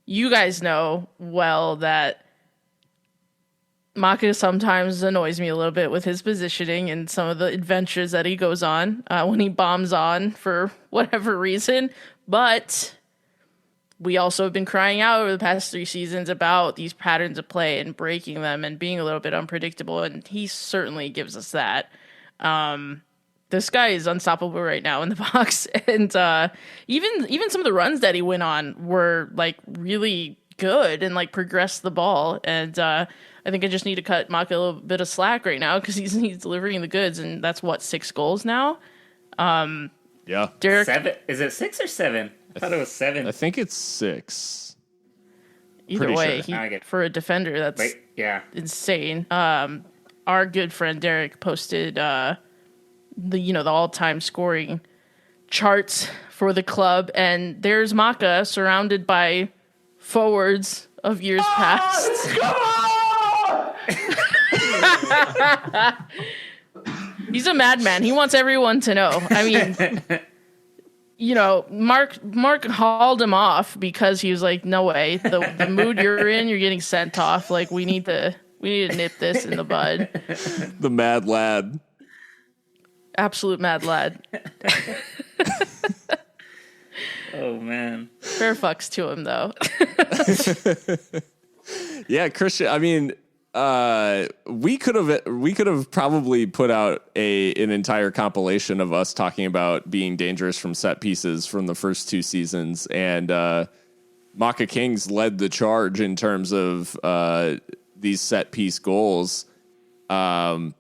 A: you guys know well that Maka sometimes annoys me a little bit with his positioning and some of the adventures that he goes on when he bombs on for whatever reason. But we also have been crying out over the past 3 seasons about these patterns of play and breaking them and being a little bit unpredictable. And he certainly gives us that. This guy is unstoppable right now in the box. And even some of the runs that he went on were like really good and like progress the ball. And I think I just need to cut Maka a little bit of slack right now because he's delivering the goods, and that's what 6 goals now.
C: Yeah.
A: Derek,
B: 7? Is it 6 or 7? I thought it was 7.
C: I think it's 6.
A: either
C: pretty
A: way,
C: sure.
B: I get-
A: for a defender, that's
B: Wait, yeah.
A: insane. Our good friend Derek posted the all-time scoring charts for the club, and there's Maka surrounded by forwards of years past. He's a madman. He wants everyone to know. I mean, Mark hauled him off because he was like, "No way, the mood you're in, you're getting sent off. Like, we need to nip this in the bud."
C: The mad lad.
A: Absolute mad lad.
B: Oh man.
A: Fair fucks to him though.
C: Yeah, Christian. I mean, we could have probably put out an entire compilation of us talking about being dangerous from set pieces from the first 2 seasons, and Maka Kings led the charge in terms of these set piece goals, and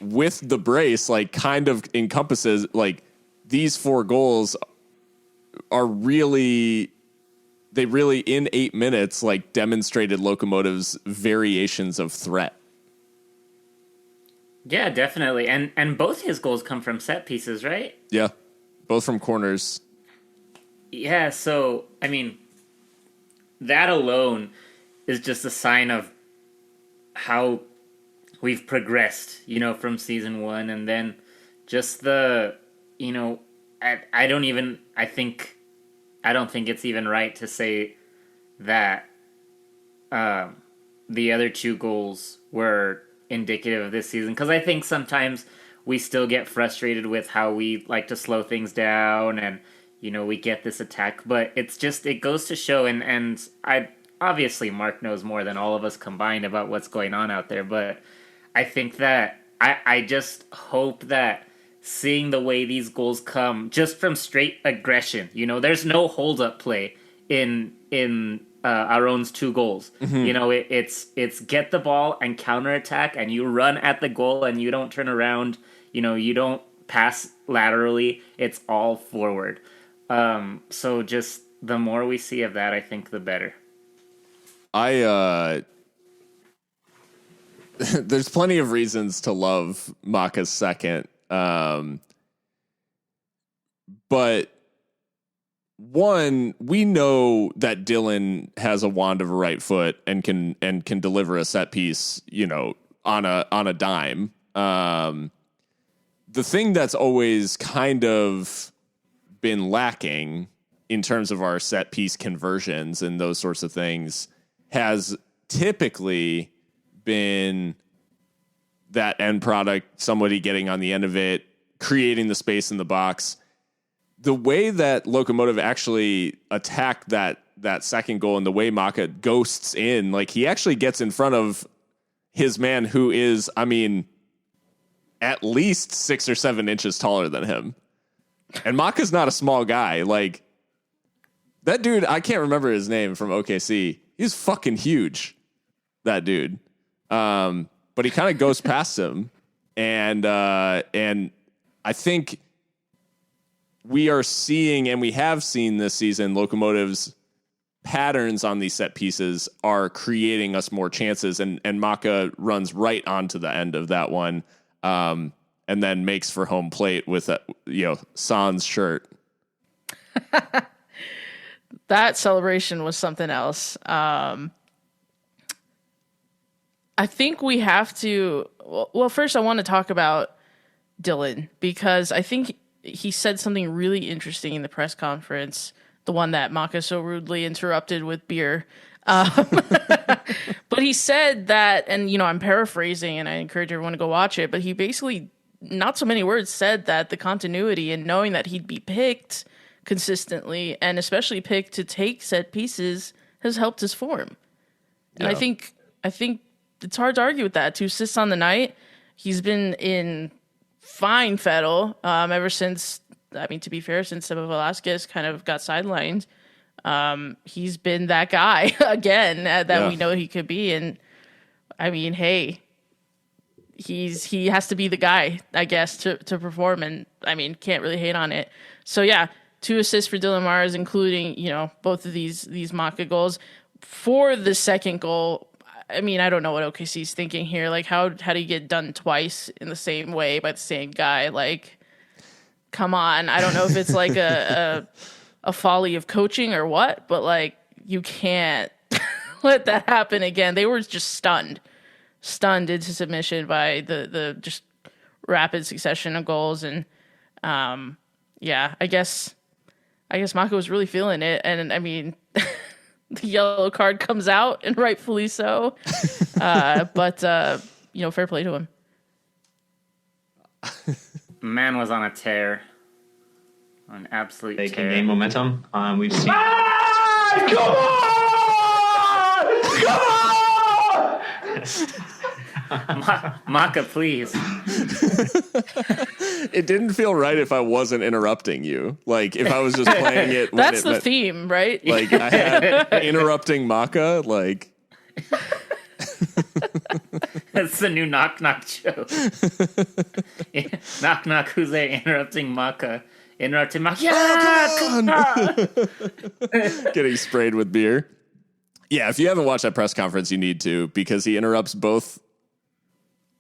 C: with the brace, like, kind of encompasses, like, these 4 goals are really in 8 minutes, like, demonstrated Lokomotiv's variations of threat.
B: Yeah, definitely. And both his goals come from set pieces, right?
C: Yeah, both from corners.
B: Yeah, so I mean, that alone is just a sign of how we've progressed, from season 1, and then just the, I don't think it's even right to say that the other 2 goals were indicative of this season, because I think sometimes we still get frustrated with how we like to slow things down, and we get this attack, but it goes to show, and I obviously Mark knows more than all of us combined about what's going on out there, but I think that I just hope that seeing the way these goals come just from straight aggression, there's no hold-up play in Aron's 2 goals. Mm-hmm. It's get the ball and counterattack, and you run at the goal, and you don't turn around, you don't pass laterally, it's all forward. So just the more we see of that, I think the better.
C: There's plenty of reasons to love Maka's second. But one, we know that Dylan has a wand of a right foot and can deliver a set piece, on a dime. The thing that's always kind of been lacking in terms of our set piece conversions and those sorts of things has typically been that end product, somebody getting on the end of it, creating the space in the box. The way that Lokomotiv actually attacked that second goal, and the way Maka ghosts in, like, he actually gets in front of his man, who is, I mean, at least 6 or 7 inches taller than him. And Maka's not a small guy. Like, that dude, I can't remember his name, from OKC. He's fucking huge, that dude. But he kind of goes past him, and I think we are seeing, and we have seen this season, Lokomotiv's patterns on these set pieces are creating us more chances, and Maka runs right onto the end of that one, and then makes for home plate with Sans shirt.
A: That celebration was something else. I think we have to. Well, first I want to talk about Dylan, because I think he said something really interesting in the press conference, the one that Maka so rudely interrupted with beer. But he said that, and I'm paraphrasing, and I encourage everyone to go watch it, but he basically, not so many words, said that the continuity and knowing that he'd be picked consistently, and especially picked to take set pieces, has helped his form. And I think it's hard to argue with that. 2 assists on the night. He's been in fine fettle ever since, to be fair, since Seba Velasquez kind of got sidelined. He's been that guy again that we know he could be. And I mean, hey, he has to be the guy, I guess, to perform. And I mean, can't really hate on it. So yeah, 2 assists for Dylan Mars, including, both of these Maka goals. For the second goal, I mean, I don't know what OKC's thinking here. Like, how do you get done twice in the same way by the same guy? Like, come on. I don't know if it's like a folly of coaching or what, but like, you can't let that happen again. They were just stunned into submission by the just rapid succession of goals. And yeah, I guess Maka was really feeling it. And I mean, the yellow card comes out, and rightfully so. But fair play to him.
B: Man was on a tear. An absolute
D: They
B: tear.
D: can gain momentum. We've seen.
E: Come on!
B: Maka, please.
C: It didn't feel right if I wasn't interrupting you. Like if I was just playing it.
A: That's the theme, right?
C: Like I had interrupting Maka. Like
B: That's the new knock knock joke. Knock knock, who's there? Interrupting Maka. Interrupting Maka. Yeah,
C: getting sprayed with beer. Yeah, if you haven't watched that press conference, you need to, because he interrupts both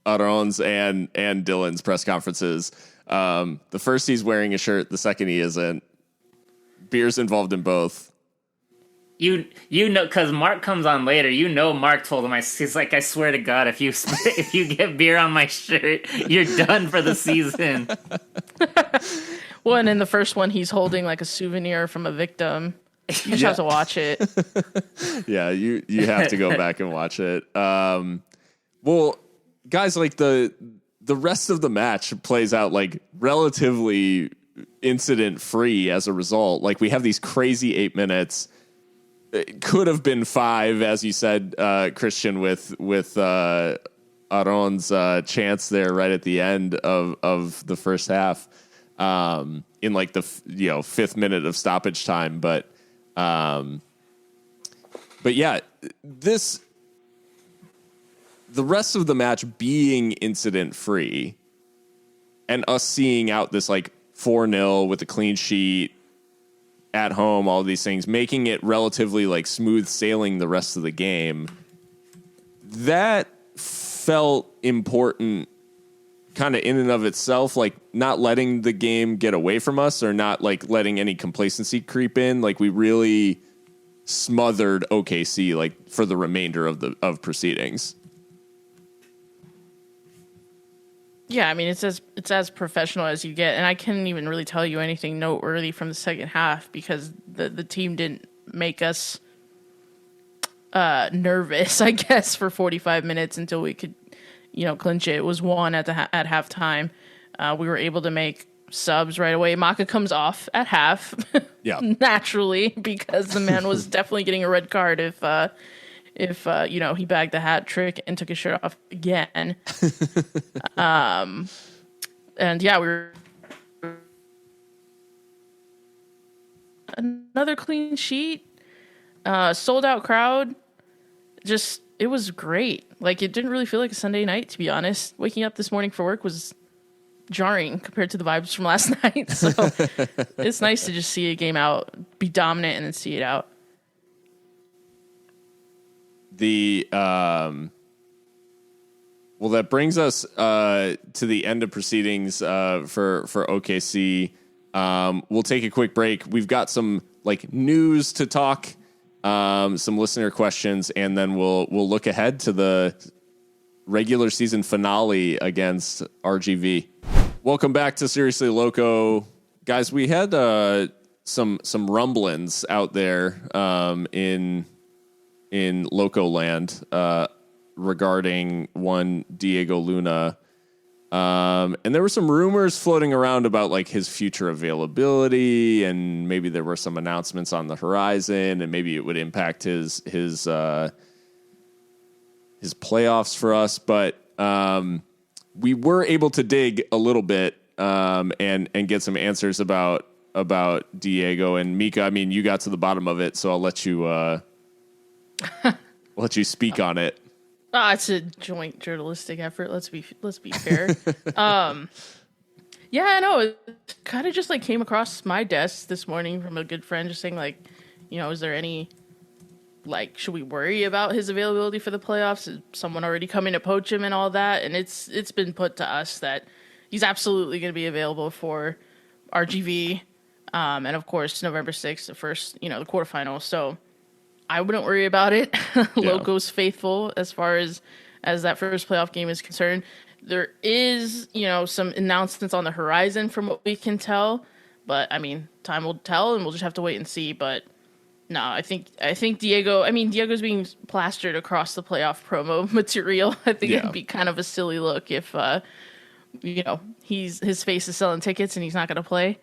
C: Aron's and Dylan's press conferences. The first he's wearing a shirt, the second he isn't. Beer's involved in both.
B: You know, because Mark comes on later. Mark told him. He's like, I swear to God, if you get beer on my shirt, you're done for the season.
A: Well, and in the first one, he's holding like a souvenir from a victim. You just have to watch it.
C: Yeah, you have to go back and watch it. Well, guys, like the rest of the match plays out like relatively incident free as a result. Like we have these crazy 8 minutes. It could have been 5, as you said, Christian, with Aron's chance there right at the end of the first half, in like the 5th minute of stoppage time. But yeah, the rest of the match being incident free and us seeing out this like 4-0 with a clean sheet at home, all of these things, making it relatively like smooth sailing the rest of the game, that felt important kind of in and of itself, like not letting the game get away from us or not like letting any complacency creep in. Like we really smothered OKC like for the remainder of proceedings.
A: Yeah, I mean, it's as professional as you get, and I couldn't even really tell you anything noteworthy from the second half because the team didn't make us nervous, I guess, for 45 minutes until we could, clinch it. It was 1 at halftime. We were able to make subs right away. Maka comes off at half,
C: Yeah,
A: naturally, because the man was definitely getting a red card if he bagged the hat trick and took his shirt off again. And yeah, we were another clean sheet, sold out crowd. Just, it was great. Like, it didn't really feel like a Sunday night, to be honest. Waking up this morning for work was jarring compared to the vibes from last night. So it's nice to just see a game out, be dominant, and then see it out.
C: Well, that brings us to the end of proceedings for OKC. We'll take a quick break. We've got some like news to talk, some listener questions, and then we'll look ahead to the regular season finale against RGV. Welcome back to Seriously Loco, guys. We had some rumblings out there in Loco Land regarding one Diego Luna. And there were some rumors floating around about like his future availability, and maybe there were some announcements on the horizon, and maybe it would impact his playoffs for us. But we were able to dig a little bit and get some answers about about Diego and Mika. I mean, you got to the bottom of it, so I'll let you let you speak on it.
A: It's a joint journalistic effort. Let's be fair. Yeah, I know. It kind of just like came across my desk this morning from a good friend, just saying like, is there any like, should we worry about his availability for the playoffs? Is someone already coming to poach him and all that? And it's been put to us that he's absolutely going to be available for RGV, and of course November 6th, the first, the quarterfinal. So I wouldn't worry about it. Loco's faithful as far as that first playoff game is concerned. There is, some announcements on the horizon from what we can tell, but I mean, time will tell, and we'll just have to wait and see. But no, I think Diego. I mean, Diego's being plastered across the playoff promo material. I think it'd be kind of a silly look if, his face is selling tickets and he's not going to play.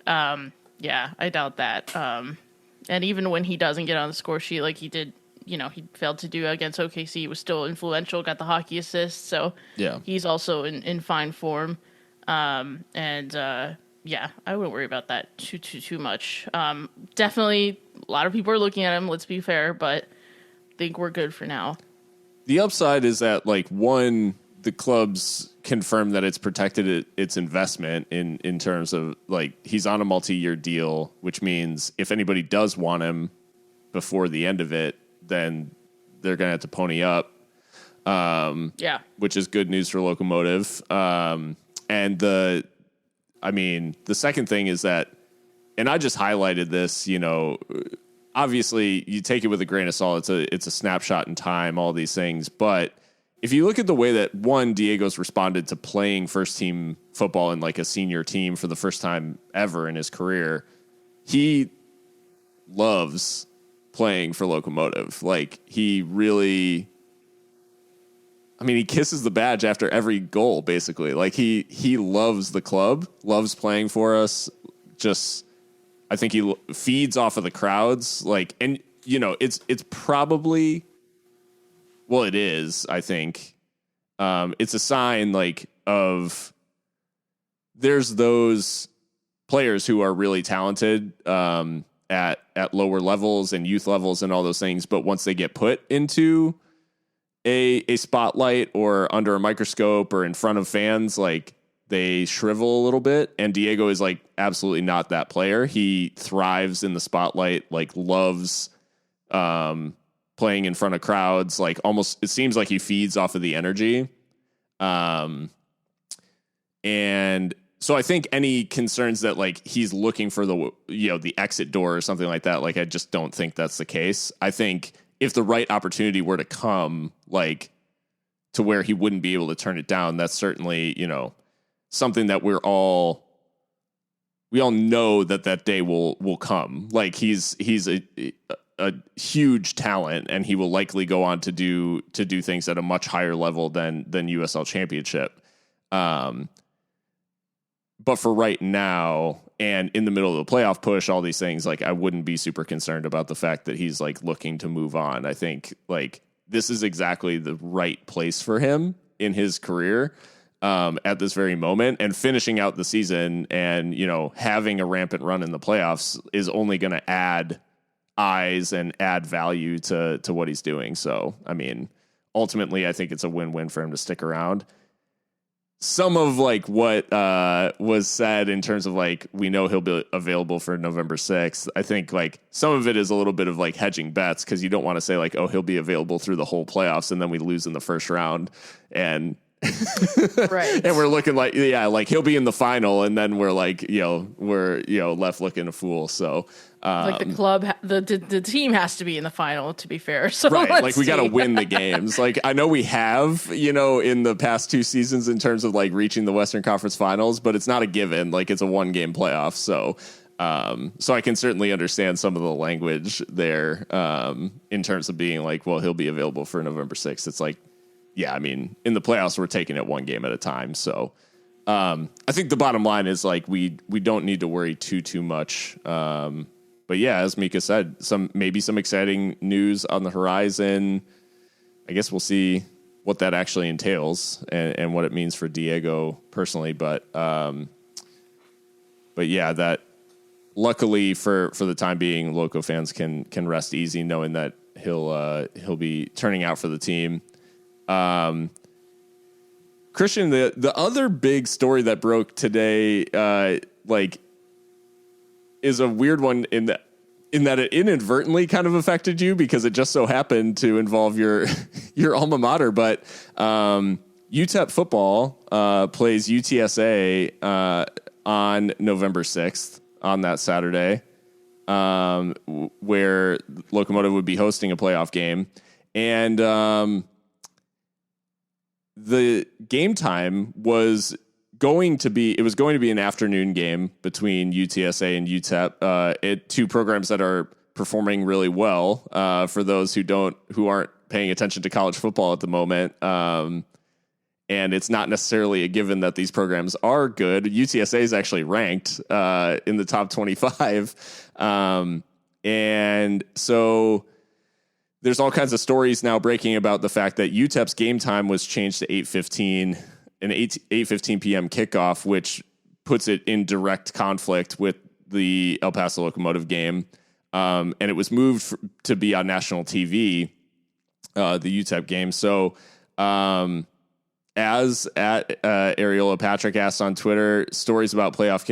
A: Yeah, I doubt that. And even when he doesn't get on the score sheet like he did, he failed to do against OKC, he was still influential, got the hockey assist. So he's also in fine form. Yeah, I wouldn't worry about that too much. Definitely, a lot of people are looking at him, let's be fair, but I think we're good for now.
C: The upside is that, like, one, the clubs confirm that it's protected its investment in terms of, like, he's on a multi-year deal, which means if anybody does want him before the end of it, then they're going to have to pony up. Which is good news for Locomotive. And the second thing is that, and I just highlighted this, obviously you take it with a grain of salt. It's a snapshot in time, all these things. But if you look at the way that, one, Diego's responded to playing first team football in like a senior team for the first time ever in his career, he loves playing for Locomotive. Like, he really, he kisses the badge after every goal, basically. Like, he loves the club, loves playing for us. Just, I think he feeds off of the crowds. Like, and, it's probably, well, it is, I think. It's a sign, like, of there's those players who are really talented at lower levels and youth levels and all those things. But once they get put into a spotlight or under a microscope or in front of fans, like, they shrivel a little bit. And Diego is, like, absolutely not that player. He thrives in the spotlight, like, loves playing in front of crowds. Like, almost, it seems like he feeds off of the energy. And so I think any concerns that, like, he's looking for the exit door or something like that, like, I just don't think that's the case. I think if the right opportunity were to come, like, to where he wouldn't be able to turn it down, that's certainly, something that we all know that day will come. Like, he's a huge talent, and he will likely go on to do things at a much higher level than USL Championship. But for right now, and in the middle of the playoff push, all these things, like, I wouldn't be super concerned about the fact that he's, like, looking to move on. I think, like, this is exactly the right place for him in his career at this very moment, and finishing out the season and, having a rampant run in the playoffs is only going to add eyes and add value to what he's doing. So, ultimately, I think it's a win-win for him to stick around. Some of, like, what was said in terms of, like, we know he'll be available for November 6th. I think, like, some of it is a little bit of, like, hedging bets, because you don't want to say, like, oh, he'll be available through the whole playoffs and then we lose in the first round. And
A: right.
C: And we're looking like, like, he'll be in the final, and then we're like, we're left looking a fool. So
A: like, the club, the team has to be in the final, to be fair. So
C: right, like, we got to win the games. Like, I know we have, in the past 2 seasons in terms of, like, reaching the Western Conference Finals, but it's not a given. Like, it's a 1-game playoff. So I can certainly understand some of the language there in terms of being like, well, he'll be available for November 6th. It's like, yeah, in the playoffs, we're taking it 1 game at a time. So I think the bottom line is, like, we don't need to worry too much. But yeah, as Mika said, maybe some exciting news on the horizon. I guess we'll see what that actually entails and what it means for Diego personally. But yeah, luckily for the time being, Loco fans can rest easy knowing that he'll be turning out for the team. Christian, the other big story that broke today, is a weird one in that it inadvertently kind of affected you because it just so happened to involve your alma mater. But UTEP football plays UTSA on November 6th on that Saturday, where Locomotive would be hosting a playoff game. And the game time was going to be an afternoon game between UTSA and UTEP, two programs that are performing really well, for those who aren't paying attention to college football at the moment. And it's not necessarily a given that these programs are good. UTSA is actually ranked in the top 25. And so there's all kinds of stories now breaking about the fact that UTEP's game time was changed to 8:15, an 8:15 p.m. kickoff, which puts it in direct conflict with the El Paso Locomotive game. And it was moved to be on national TV, the UTEP game. So as at Ariola Patrick asked on Twitter, stories about playoff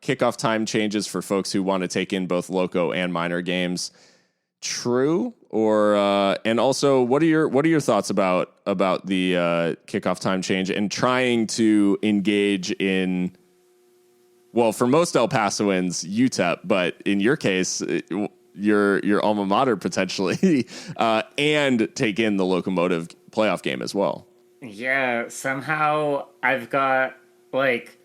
C: kickoff time changes for folks who want to take in both loco and minor games. True, or and also what are your thoughts about the kickoff time change and trying to engage in, well, for most El Pasoans, UTEP, but in your case, your alma mater potentially, and take in the Locomotive playoff game as well.
B: Yeah, somehow I've got like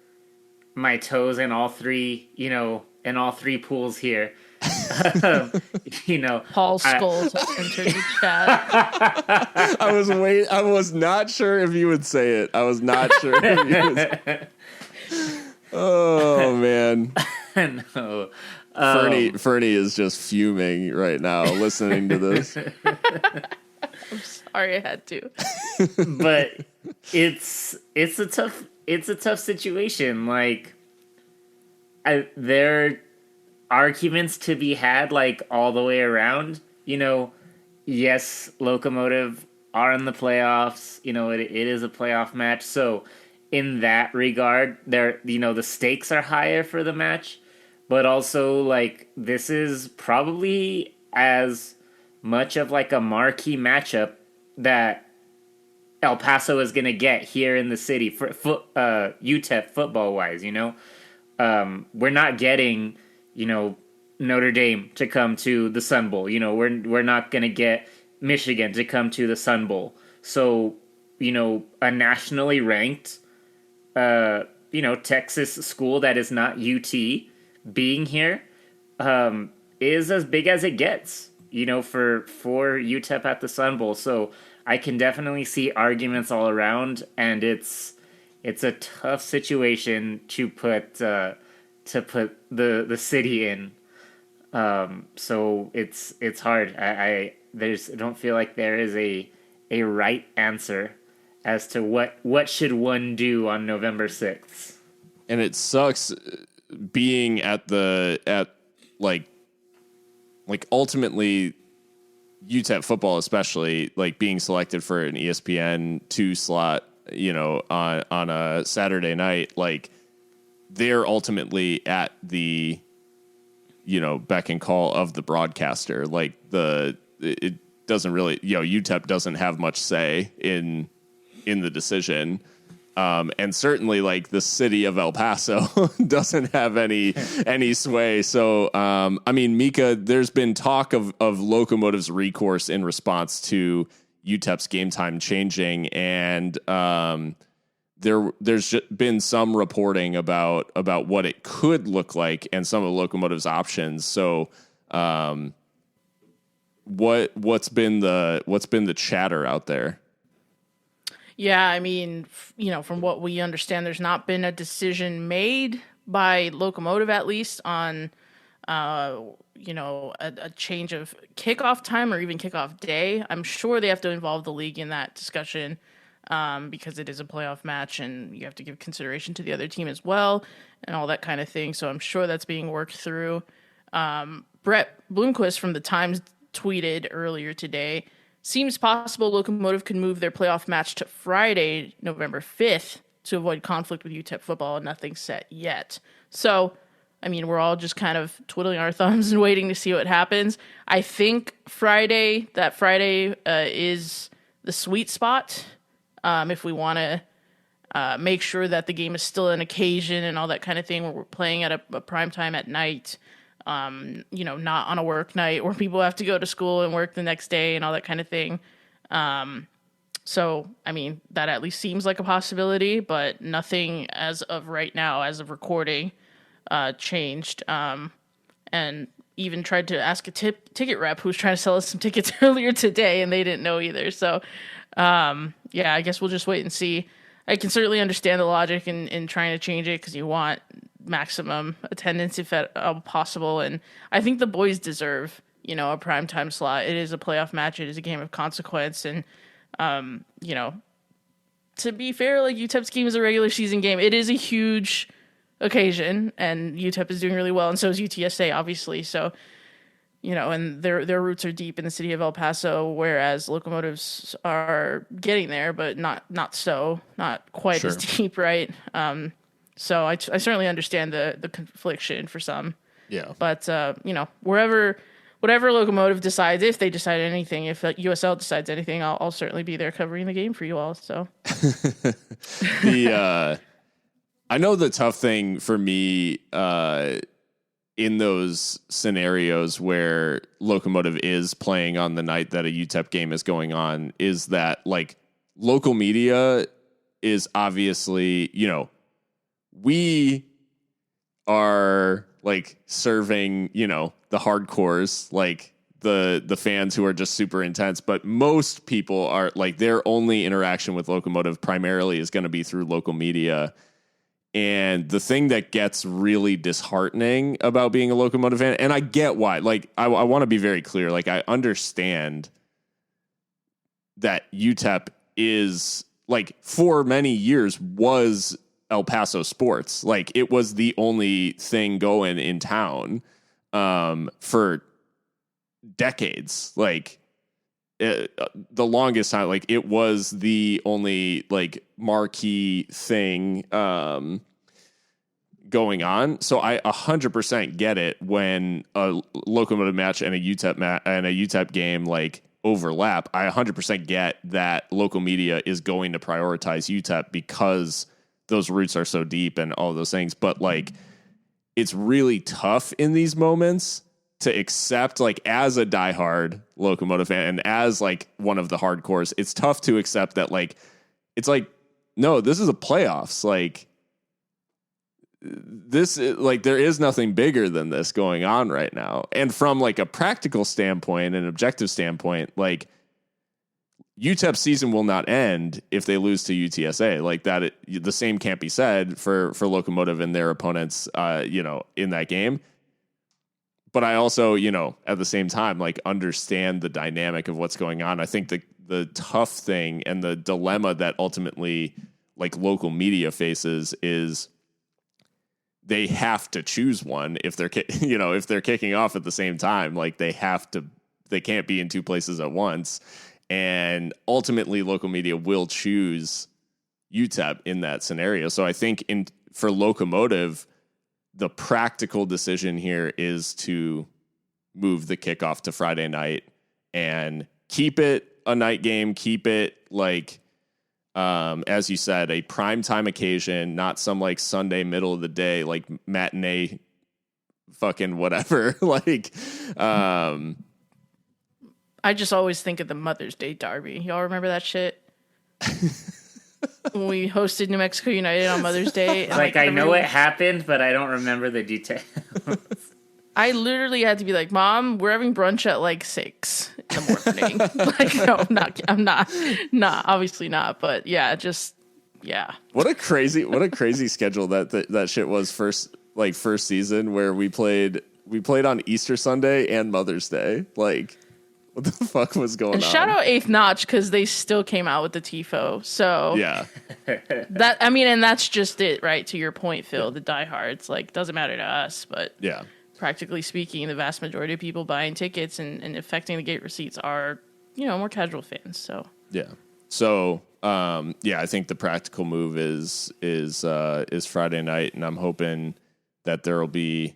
B: my toes in all three pools here.
A: Paul Scholes has entered the chat.
C: I was not sure if you would say it. I was not sure if you would say it. Oh man.
B: No.
C: Fernie is just fuming right now listening to this.
A: I'm sorry I had to.
B: But it's a tough situation. Like there are arguments to be had like all the way around. Yes, Locomotive are in the playoffs. It is a playoff match. So in that regard, the stakes are higher for the match. But also, like, this is probably as much of like a marquee matchup that El Paso is going to get here in the city for UTEP football wise. We're not getting Notre Dame to come to the Sun Bowl. We're not going to get Michigan to come to the Sun Bowl. So a nationally ranked Texas school that is not UT being here is as big as it gets, for UTEP at the Sun Bowl. So I can definitely see arguments all around, and it's a tough situation to put the city in. So it's hard. I don't feel like there is a right answer as to what should one do on November 6th.
C: And it sucks being at ultimately UTEP football, especially like being selected for an ESPN2 slot, on a Saturday night, like they're ultimately at the, beck and call of the broadcaster. Like it doesn't really, UTEP doesn't have much say in the decision. And certainly like the city of El Paso doesn't have any sway. So, Mika, there's been talk of Locomotive's recourse in response to UTEP's game time changing. And, there's been some reporting about what it could look like and some of Locomotive's options. So, what's been the chatter out there?
A: Yeah, from what we understand, there's not been a decision made by Locomotive, at least, on, a change of kickoff time or even kickoff day. I'm sure they have to involve the league in that discussion. because it is a playoff match and you have to give consideration to the other team as well and all that kind of thing. So I'm sure that's being worked through. Brett Bloomquist from the Times tweeted earlier today, seems possible Locomotive can move their playoff match to Friday, November 5th to avoid conflict with UTEP football. Nothing's set yet. So, I mean, we're all just kind of twiddling our thumbs and waiting to see what happens. I think Friday is the sweet spot. If we want to make sure that the game is still an occasion and all that kind of thing, where we're playing at a prime time at night, not on a work night where people have to go to school and work the next day and all that kind of thing. So, I mean, that at least seems like a possibility, but nothing as of right now, as of recording, changed. And even tried to ask a ticket rep who was trying to sell us some tickets earlier today, and they didn't know either. So, I guess we'll just wait and see. I can certainly understand the logic in trying to change it because you want maximum attendance if at all possible. And I think the boys deserve, a primetime slot. It is a playoff match. It is a game of consequence. And, to be fair, like UTEP's game is a regular season game. It is a huge occasion, and UTEP is doing really well, and so is UTSA, obviously. So, and their roots are deep in the city of El Paso, whereas Locomotives are getting there, but not quite as deep, right? So I certainly understand the confliction for some.
C: Yeah.
A: But whatever Locomotive decides, if they decide anything, if USL decides anything, I'll certainly be there covering the game for you all. So
C: I know the tough thing for me in those scenarios where Locomotive is playing on the night that a UTEP game is going on is that like local media is obviously, we are like serving, the hardcores, like the fans who are just super intense, but most people are like their only interaction with Locomotive primarily is going to be through local media. And the thing that gets really disheartening about being a Locomotive fan, and I get why, like, I want to be very clear. Like, I understand that UTEP is, like, for many years was El Paso sports. Like, it was the only thing going in town for decades. Like, the longest time, like it was the only like marquee thing going on. So I 100% get it when a Locomotive match and a UTEP game like overlap. I 100% get that local media is going to prioritize UTEP because those roots are so deep and all those things. But like, it's really tough in these moments to accept, like, as a diehard Locomotive fan and as like one of the hardcores, it's tough to accept that, like, it's like, no, this is a playoffs. Like, this, like, there is nothing bigger than this going on right now. And from like a practical standpoint, an objective standpoint, like UTEP season will not end if they lose to UTSA. Like that, the same can't be said for Locomotive and their opponents, in that game. But I also, at the same time, like understand the dynamic of what's going on. I think the tough thing and the dilemma that ultimately like local media faces is they have to choose one if they're, if they're kicking off at the same time, like they can't be in two places at once. And ultimately local media will choose UTEP in that scenario. So I think for Locomotive, the practical decision here is to move the kickoff to Friday night and keep it a night game, keep it like, as you said, a primetime occasion, not some like Sunday middle of the day, like matinee fucking whatever. Like,
A: I just always think of the Mother's Day Derby. Y'all remember that shit? When we hosted New Mexico United on Mother's Day. And
B: I know it happened, but I don't remember the details.
A: I literally had to be like, Mom, we're having brunch at like 6 in the morning. Like, no, I'm not, obviously not. But yeah, What a crazy schedule that shit was first season where we played on Easter Sunday and Mother's Day. Like,
C: what the fuck was going
A: And
C: on.
A: shout out Eighth Notch because they still came out with the TIFO. So
C: Yeah.
A: and that's just it, right? To your point, Phil, the diehards, like, doesn't matter to us, but
C: Yeah.
A: practically speaking, the vast majority of people buying tickets and affecting the gate receipts are, more casual fans. So
C: Yeah. So, I think the practical move is Friday night, and I'm hoping that there will be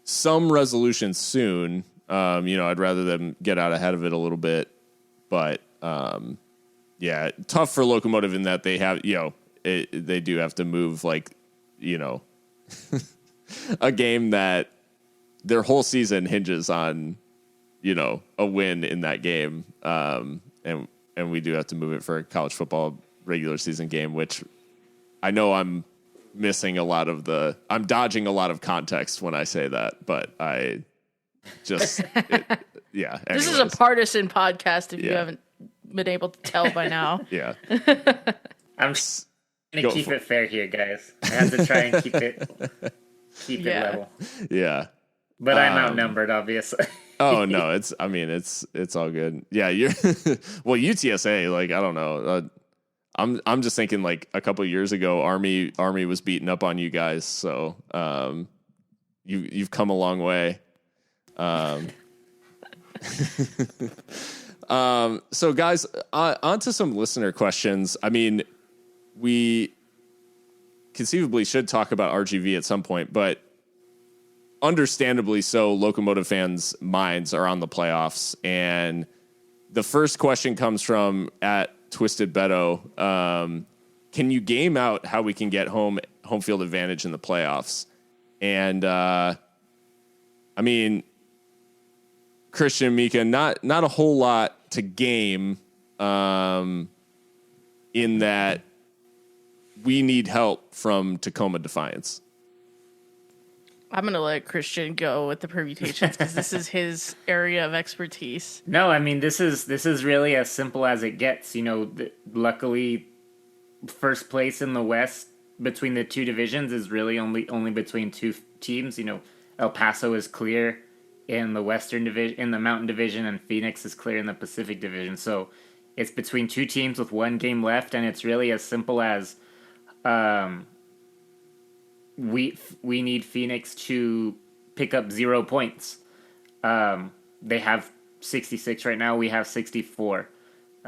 C: some resolution soon. I'd rather them get out ahead of it a little bit, but tough for Locomotive in that they have, they do have to move like, a game that their whole season hinges on, a win in that game, and we do have to move it for a college football regular season game, which I know I'm missing I'm dodging a lot of context when I say that, but I just, yeah.
A: this is a partisan podcast if you haven't been able to tell by now.
C: Yeah.
B: I'm going to keep it fair here, guys. I have to try and keep it level.
C: Yeah.
B: But I'm outnumbered, obviously.
C: Oh no, it's all good. Yeah, you're well, UTSA, like, I don't know. I'm just thinking like a couple of years ago, Army was beating up on you guys, so you've come a long way. So guys, on to some listener questions. I mean, we conceivably should talk about RGV at some point, but understandably so, Locomotive fans' minds are on the playoffs. And the first question comes from at Twisted Beto. Can you game out how we can get home field advantage in the playoffs? And Christian, Mika, not a whole lot to game, in that we need help from Tacoma Defiance.
A: I'm going to let Christian go with the permutations because this is his area of expertise.
B: No, this is really as simple as it gets. Luckily, first place in the West between the two divisions is really only between two teams. El Paso is clear in the Western Division, in the Mountain Division, and Phoenix is clear in the Pacific Division. So it's between two teams with one game left, and it's really as simple as we need Phoenix to pick up 0 points. They have 66 right now. We have 64.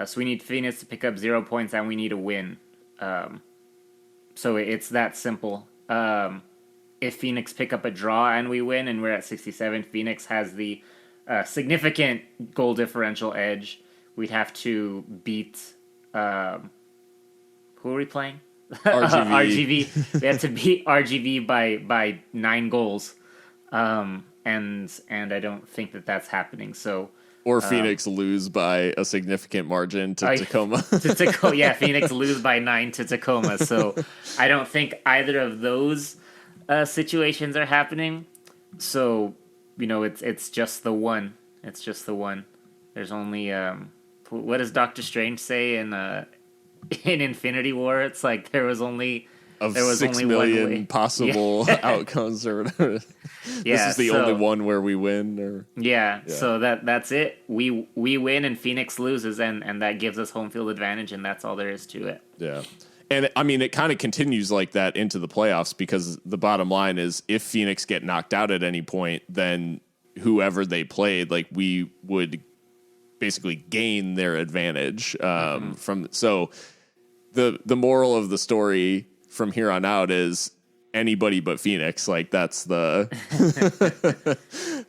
B: So we need Phoenix to pick up 0 points, and we need a win. So it's that simple. If Phoenix pick up a draw and we win and we're at 67, Phoenix has the significant goal differential edge. We'd have to beat... who are we playing? RGV. They have to beat RGV by 9 goals. And I don't think that's happening. So...
C: Or Phoenix lose by a significant margin to Tacoma.
B: Yeah, Phoenix lose by 9 to Tacoma. So I don't think either of those situations are happening. So, it's just the one. It's just the one. There's only what does Doctor Strange say in Infinity War? It's like there was
C: 6 million possible outcomes or whatever.
B: Yeah,
C: this is the only one where we win. Or
B: yeah. So that's it. We win and Phoenix loses, and that gives us home field advantage, and that's all there is to it.
C: Yeah. And it kind of continues like that into the playoffs, because the bottom line is if Phoenix get knocked out at any point, then whoever they played, like, we would basically gain their advantage from. So the moral of the story from here on out is anybody but Phoenix. Like, that's the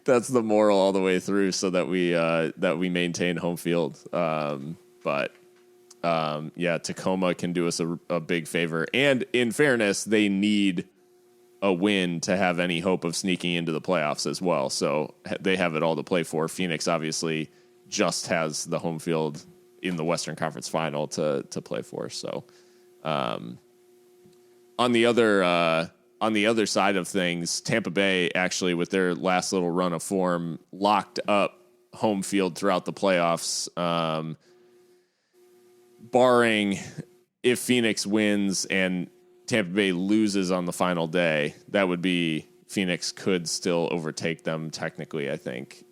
C: that's the moral all the way through, so that we maintain home field. Tacoma can do us a big favor. And in fairness, they need a win to have any hope of sneaking into the playoffs as well. So they have it all to play for. Phoenix obviously just has the home field in the Western Conference Final to play for. So on the other side of things, Tampa Bay actually, with their last little run of form, locked up home field throughout the playoffs. Barring if Phoenix wins and Tampa Bay loses on the final day, that would be Phoenix could still overtake them technically, I think.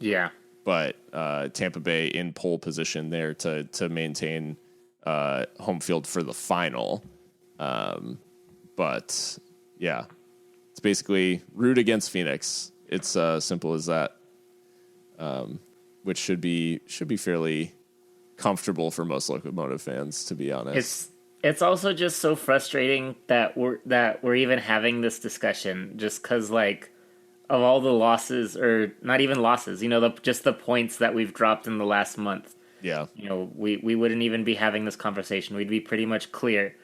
B: Yeah.
C: but Tampa Bay in pole position there to maintain home field for the final. But yeah, it's basically root against Phoenix. It's simple as that, which should be fairly comfortable for most Locomotive fans, to be honest.
B: It's also just so frustrating that we're even having this discussion, just because like of all the losses, or not even losses, just the points that we've dropped in the last month.
C: Yeah,
B: we wouldn't even be having this conversation. We'd be pretty much clear.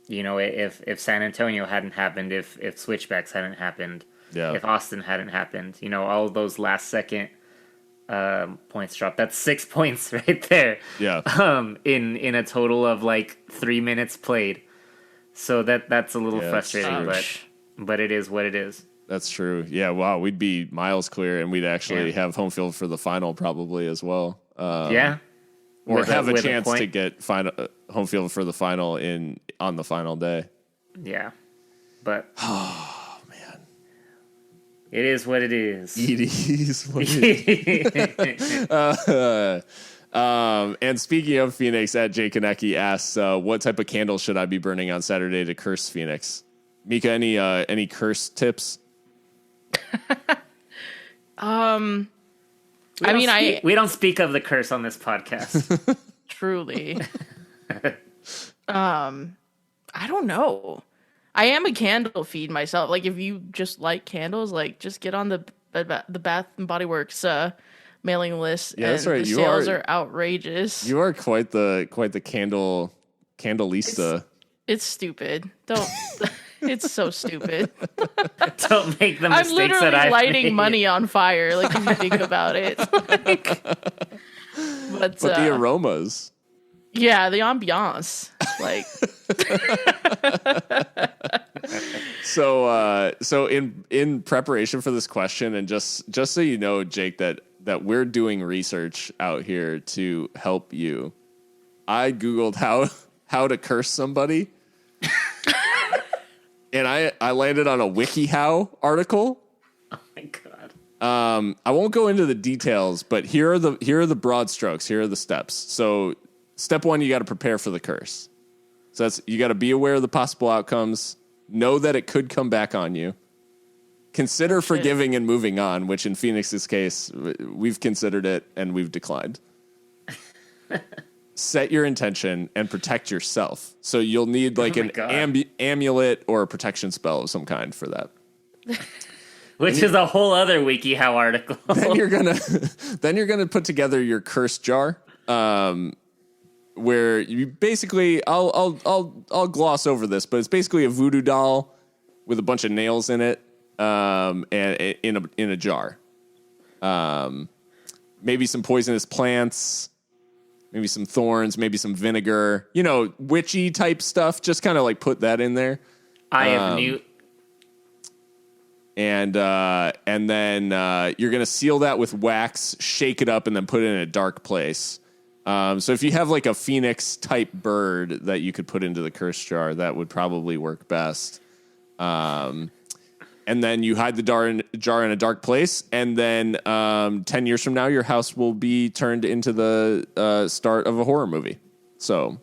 B: If San Antonio hadn't happened, if switchbacks hadn't happened, if Austin hadn't happened, all of those last second points dropped. That's 6 points right there.
C: Yeah.
B: In a total of like 3 minutes played. So that's a little frustrating, but it is what it is.
C: That's true. Yeah. Wow. We'd be miles clear, and we'd actually have home field for the final probably as well. Or have a chance to get home field for the final on the final day.
B: Yeah. But
C: oh man,
B: it is what it is.
C: It is what it is. And speaking of Phoenix, at Jay Konecki asks, what type of candle should I be burning on Saturday to curse Phoenix? Mika, any curse tips?
B: We don't speak of the curse on this podcast.
A: Truly. I don't know. I am a candle feed myself. Like, if you just like candles, like, just get on the Bath and Body Works mailing list.
C: Yeah, that's right.
A: The sales are outrageous.
C: You are quite the candleista.
A: It's stupid. Don't. It's so stupid.
B: Don't make the mistakes
A: I'm literally
B: that I've
A: lighting
B: made.
A: money on fire. Like, if you think about it. But
C: the aromas.
A: Yeah, the ambiance. Like.
C: So in preparation for this question, and just so you know, Jake, that we're doing research out here to help you, I Googled how to curse somebody. And I landed on a WikiHow article.
B: Oh my god.
C: I won't go into the details, but here are the broad strokes. Here are the steps. So step 1, you got to prepare for the curse. So you got to be aware of the possible outcomes. Know that it could come back on you. Consider forgiving and moving on, which in Phoenix's case, we've considered it and we've declined. Set your intention and protect yourself. So you'll need like an amulet or a protection spell of some kind for that.
B: Which is a whole other WikiHow article.
C: Then you're gonna put together your curse jar, where you basically I'll gloss over this, but it's basically a voodoo doll with a bunch of nails in it, and in a jar. Maybe some poisonous plants. Maybe some thorns, maybe some vinegar, witchy type stuff. Just kind of like put that in there.
B: I have Newt.
C: And then you're going to seal that with wax, shake it up, and then put it in a dark place. So if you have like a phoenix type bird that you could put into the curse jar, that would probably work best. And then you hide the jar in a dark place, and then 10 years from now, your house will be turned into the start of a horror movie. So,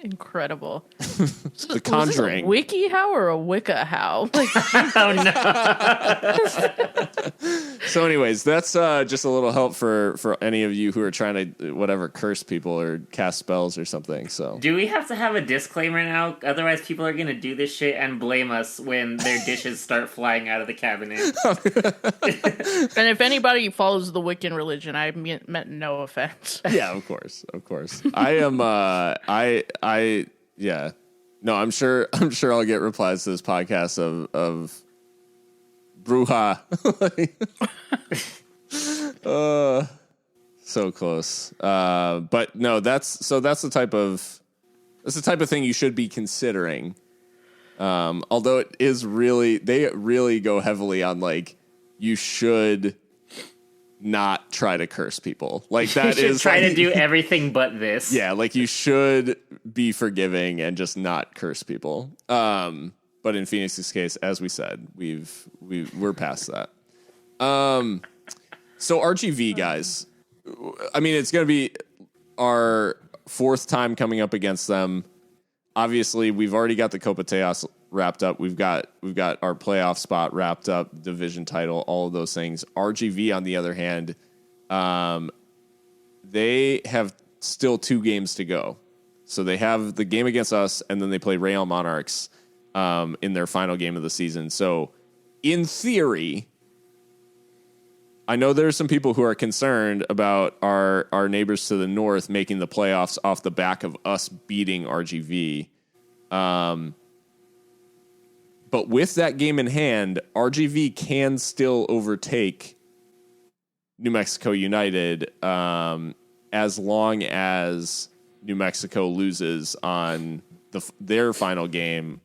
A: incredible.
C: The Conjuring.
A: Was this a WikiHow or a WiccaHow? Like,
B: Oh no!
C: So, anyways, that's just a little help for any of you who are trying to curse people or cast spells or something. So,
B: Do we have to have a disclaimer now? Otherwise, people are gonna do this shit and blame us when their dishes start flying out of the cabinet.
A: and if anybody follows the Wiccan religion, I meant no offense.
C: yeah, of course. I am. Yeah. No, I'm sure I'll get replies to this podcast of Bruja. So close. But no, that's the type of thing you should be considering. Although it is they really go heavily on like you should not try to curse people. Like that
B: You should
C: is
B: try
C: like,
B: to do everything but this.
C: Yeah, like you should be forgiving and just not curse people. But in Phoenix's case, as we said, we're past that. So RGV guys, I mean, it's going to be our fourth time coming up against them. Obviously, we've already got the Copa Teos wrapped up. We've got our playoff spot wrapped up, division title, all of those things. RGV, on the other hand, they have still 2 games to go. So they have the game against us, and then they play Real Monarchs in their final game of the season. So in theory, I know there are some people who are concerned about our neighbors to the north making the playoffs off the back of us beating RGV. But with that game in hand, RGV can still overtake New Mexico United as long as New Mexico loses on their final game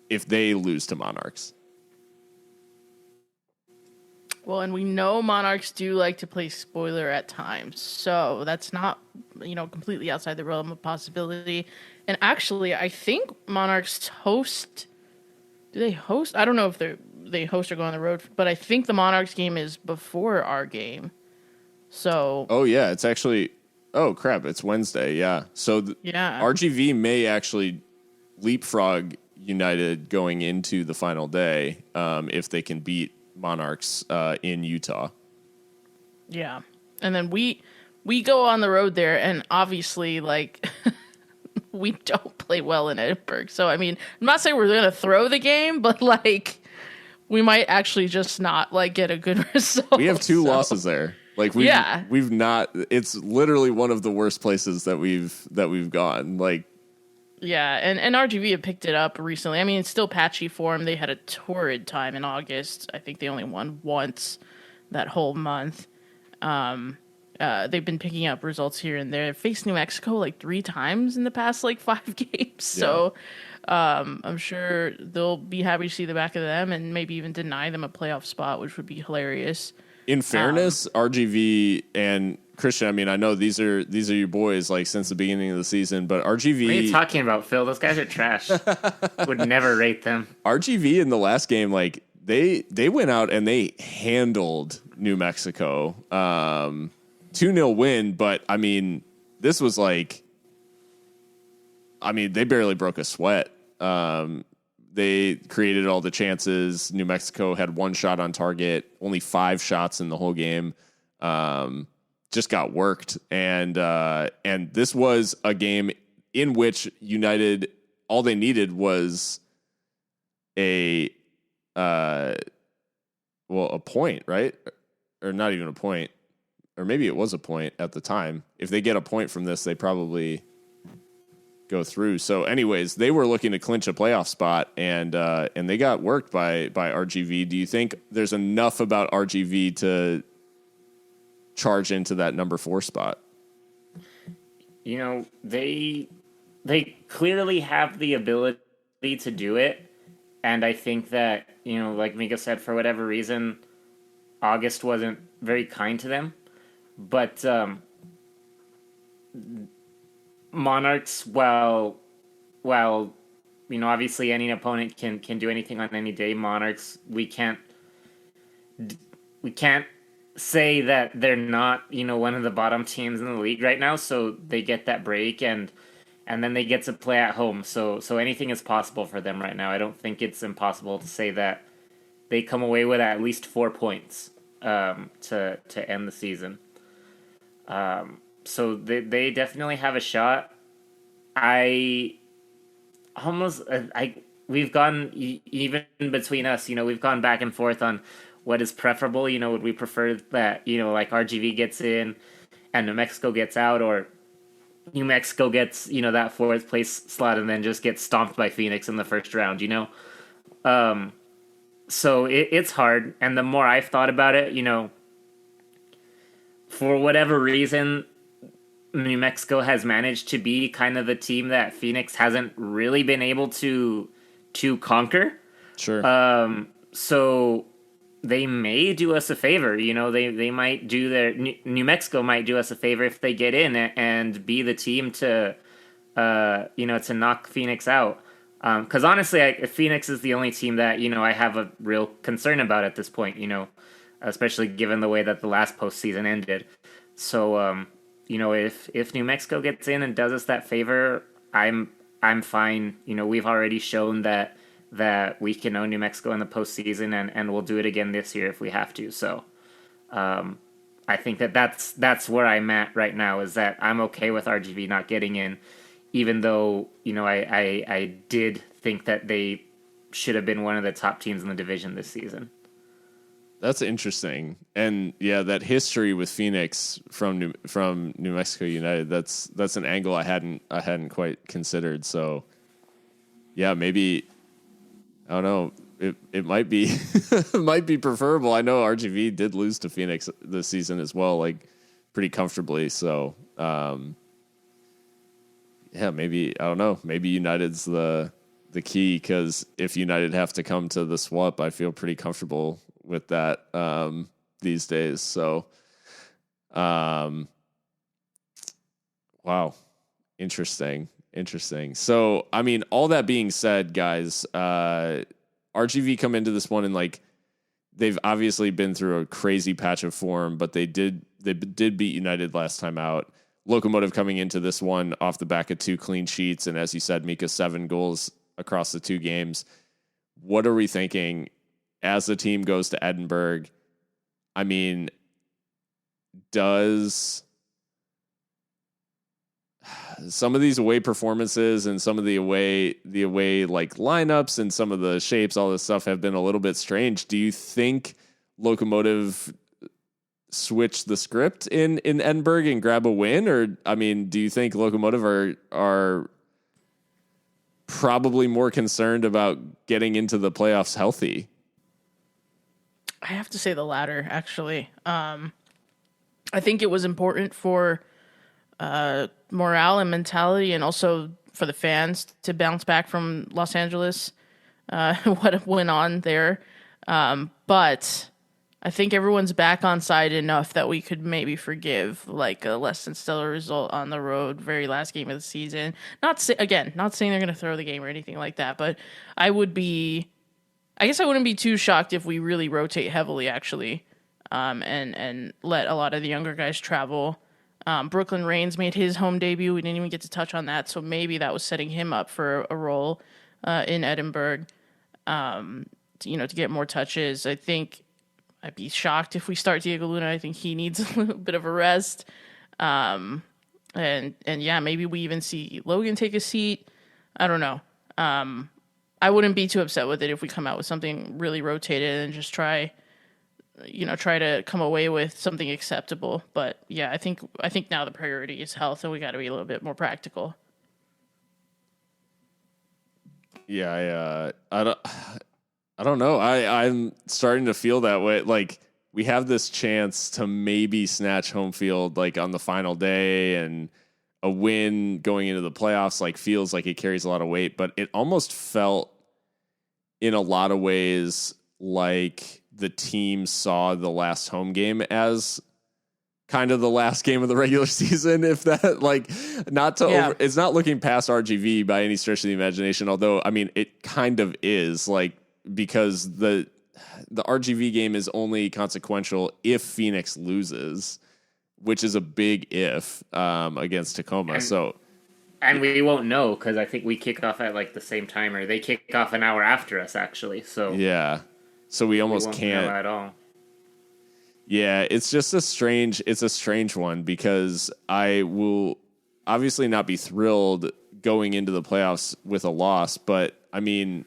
C: if they lose to Monarchs.
A: Well, and we know Monarchs do like to play spoiler at times, so that's not, completely outside the realm of possibility. And actually, I think Monarchs host. Do they host? I don't know if they host or go on the road, but I think the Monarchs game is before our game. So.
C: Oh yeah, it's actually. Oh crap! It's Wednesday. Yeah. So
A: yeah,
C: RGV may actually leapfrog United going into the final day if they can beat Monarchs in Utah.
A: Yeah, and then we go on the road there, and obviously, we don't play well in Edinburgh. So I mean, I'm not saying we're gonna throw the game, but we might actually just not get a good result.
C: We have 2 losses there. We've not. It's literally one of the worst places that we've gone.
A: Yeah, and RGV have picked it up recently. I mean, it's still patchy for them. They had a torrid time in August. I think they only won once that whole month. They've been picking up results here and there. Faced New Mexico 3 times in the past 5 games. So I'm sure they'll be happy to see the back of them and maybe even deny them a playoff spot, which would be hilarious.
C: In fairness, RGV and Christian, I mean, I know these are your boys since the beginning of the season, but RGV.
B: What are you talking about, Phil? Those guys are trash. Would never rate them.
C: RGV in the last game, they went out and they handled New Mexico. 2-0 win, but I mean, this was they barely broke a sweat. They created all the chances. New Mexico had 1 shot on target, only 5 shots in the whole game. Just got worked, and this was a game in which United, all they needed was a point, right? Or not even a point, or maybe it was a point at the time. If they get a point from this, they probably go through. So anyways, they were looking to clinch a playoff spot, and they got worked by RGV. Do you think there's enough about RGV to charge into that number 4 spot?
B: They clearly have the ability to do it, and I think that, like Mika said, for whatever reason, August wasn't very kind to them. But Monarchs, well, obviously any opponent can do anything on any day. Monarchs, we can't say that they're not, one of the bottom teams in the league right now, so they get that break and then they get to play at home. So anything is possible for them right now. I don't think it's impossible to say that they come away with at least 4 points to end the season. So they definitely have a shot. We've gone, even between us, we've gone back and forth on what is preferable. Would we prefer that, RGV gets in and New Mexico gets out, or New Mexico gets, that 4th place slot and then just gets stomped by Phoenix in the first round, So it's hard. And the more I've thought about it, for whatever reason, New Mexico has managed to be kind of the team that Phoenix hasn't really been able to conquer.
C: Sure.
B: So they may do us a favor. They might do New Mexico might do us a favor if they get in and be the team to, to knock Phoenix out. Because honestly, Phoenix is the only team that I have a real concern about at this point. Especially given the way that the last postseason ended. So if New Mexico gets in and does us that favor, I'm fine. We've already shown that we can own New Mexico in the postseason, and we'll do it again this year if we have to. So I think that's where I'm at right now, is that I'm okay with RGV not getting in, even though I did think that they should have been one of the top teams in the division this season.
C: That's interesting, and yeah, that history with Phoenix from New Mexico United. That's an angle I hadn't quite considered. So, yeah, maybe I don't know. It might be it might be preferable. I know RGV did lose to Phoenix this season as well, like pretty comfortably. So, yeah, maybe I don't know. Maybe United's the key, because if United have to come to the swap, I feel pretty comfortable with that these days. So, wow, interesting. So, I mean, all that being said, guys, RGV come into this one and like they've obviously been through a crazy patch of form, but they did beat United last time out. Locomotive coming into this one off the back of 2 clean sheets, and as you said, Mika, 7 goals across the 2 games. What are we thinking as the team goes to Edinburgh? I mean, does some of these away performances and some of the away like lineups and some of the shapes, all this stuff have been a little bit strange. Do you think Locomotive switch the script in Edinburgh and grab a win? Or, I mean, do you think Locomotive are probably more concerned about getting into the playoffs healthy?
A: I have to say the latter, actually. I think it was important for morale and mentality, and also for the fans to bounce back from Los Angeles, what went on there. But I think everyone's back on side enough that we could maybe forgive like a less than stellar result on the road, very last game of the season. Not saying they're going to throw the game or anything like that, but I wouldn't be too shocked if we really rotate heavily, actually, and let a lot of the younger guys travel. Brooklyn Reigns made his home debut. We didn't even get to touch on that, so maybe that was setting him up for a role in Edinburgh, to get more touches. I think I'd be shocked if we start Diego Luna. I think he needs a little bit of a rest. And yeah, maybe we even see Logan take a seat. I don't know. I wouldn't be too upset with it if we come out with something really rotated and just try to come away with something acceptable. But yeah, I think now the priority is health, and we got to be a little bit more practical.
C: Yeah, I don't know. I'm starting to feel that way. Like, we have this chance to maybe snatch home field like on the final day, and a win going into the playoffs like feels like it carries a lot of weight, but it almost felt in a lot of ways like the team saw the last home game as kind of the last game of the regular season, if that, like, it's not looking past RGV by any stretch of the imagination, although I mean it kind of is, like, because the RGV game is only consequential if Phoenix loses, which is a big if against Tacoma.
B: And we won't know because I think we kick off at like the same time, or they kick off an hour after us, actually. So
C: yeah, so we almost can't
B: know at all.
C: Yeah, it's just a strange one, because I will obviously not be thrilled going into the playoffs with a loss, but I mean,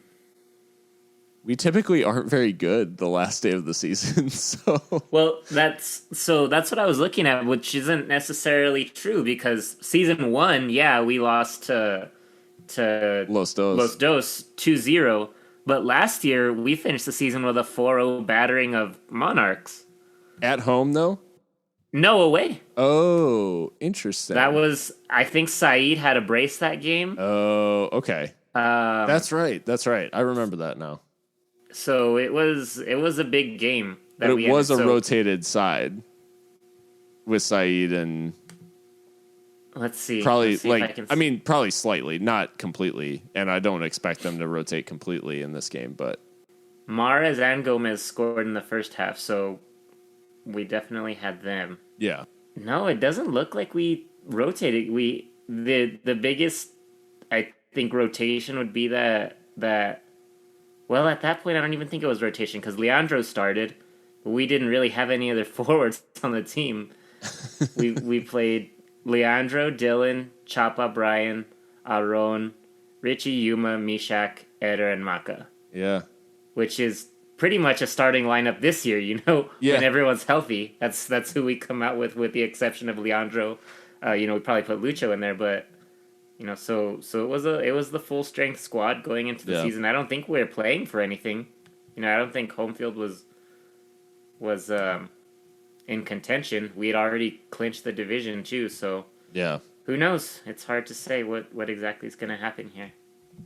C: we typically aren't very good the last day of the season. So
B: well, that's what I was looking at, which isn't necessarily true, because season 1, yeah, we lost to
C: Los Dos
B: 2-0, but last year we finished the season with a 4-0 battering of Monarchs.
C: At home, though?
B: No, away.
C: Oh, interesting.
B: That was, I think Saeed had a brace that game.
C: Oh, okay. That's right. I remember that now.
B: So it was a big game.
C: But it was a rotated side with Saeed and
B: Let's see.
C: Probably
B: Let's see if
C: like I mean probably slightly, not completely, and I don't expect them to rotate completely in this game, but
B: Mahrez and Gomez scored in the first half, so we definitely had them.
C: yeah.
B: No, it doesn't look like we rotated. The biggest I think rotation would be that well, at that point I don't even think it was rotation because Leandro started. But we didn't really have any other forwards on the team. we played Leandro, Dylan, Chapa, Brian, Aaron, Richie, Yuma, Mishak, Eder, and Maka.
C: Yeah.
B: Which is pretty much a starting lineup this year, when everyone's healthy. That's who we come out with the exception of Leandro. We probably put Lucho in there, but so it was the full strength squad going into the season. I don't think we were playing for anything. I don't think home field was in contention. We had already clinched the division too, so
C: Yeah.
B: who knows? It's hard to say what exactly is going to happen here.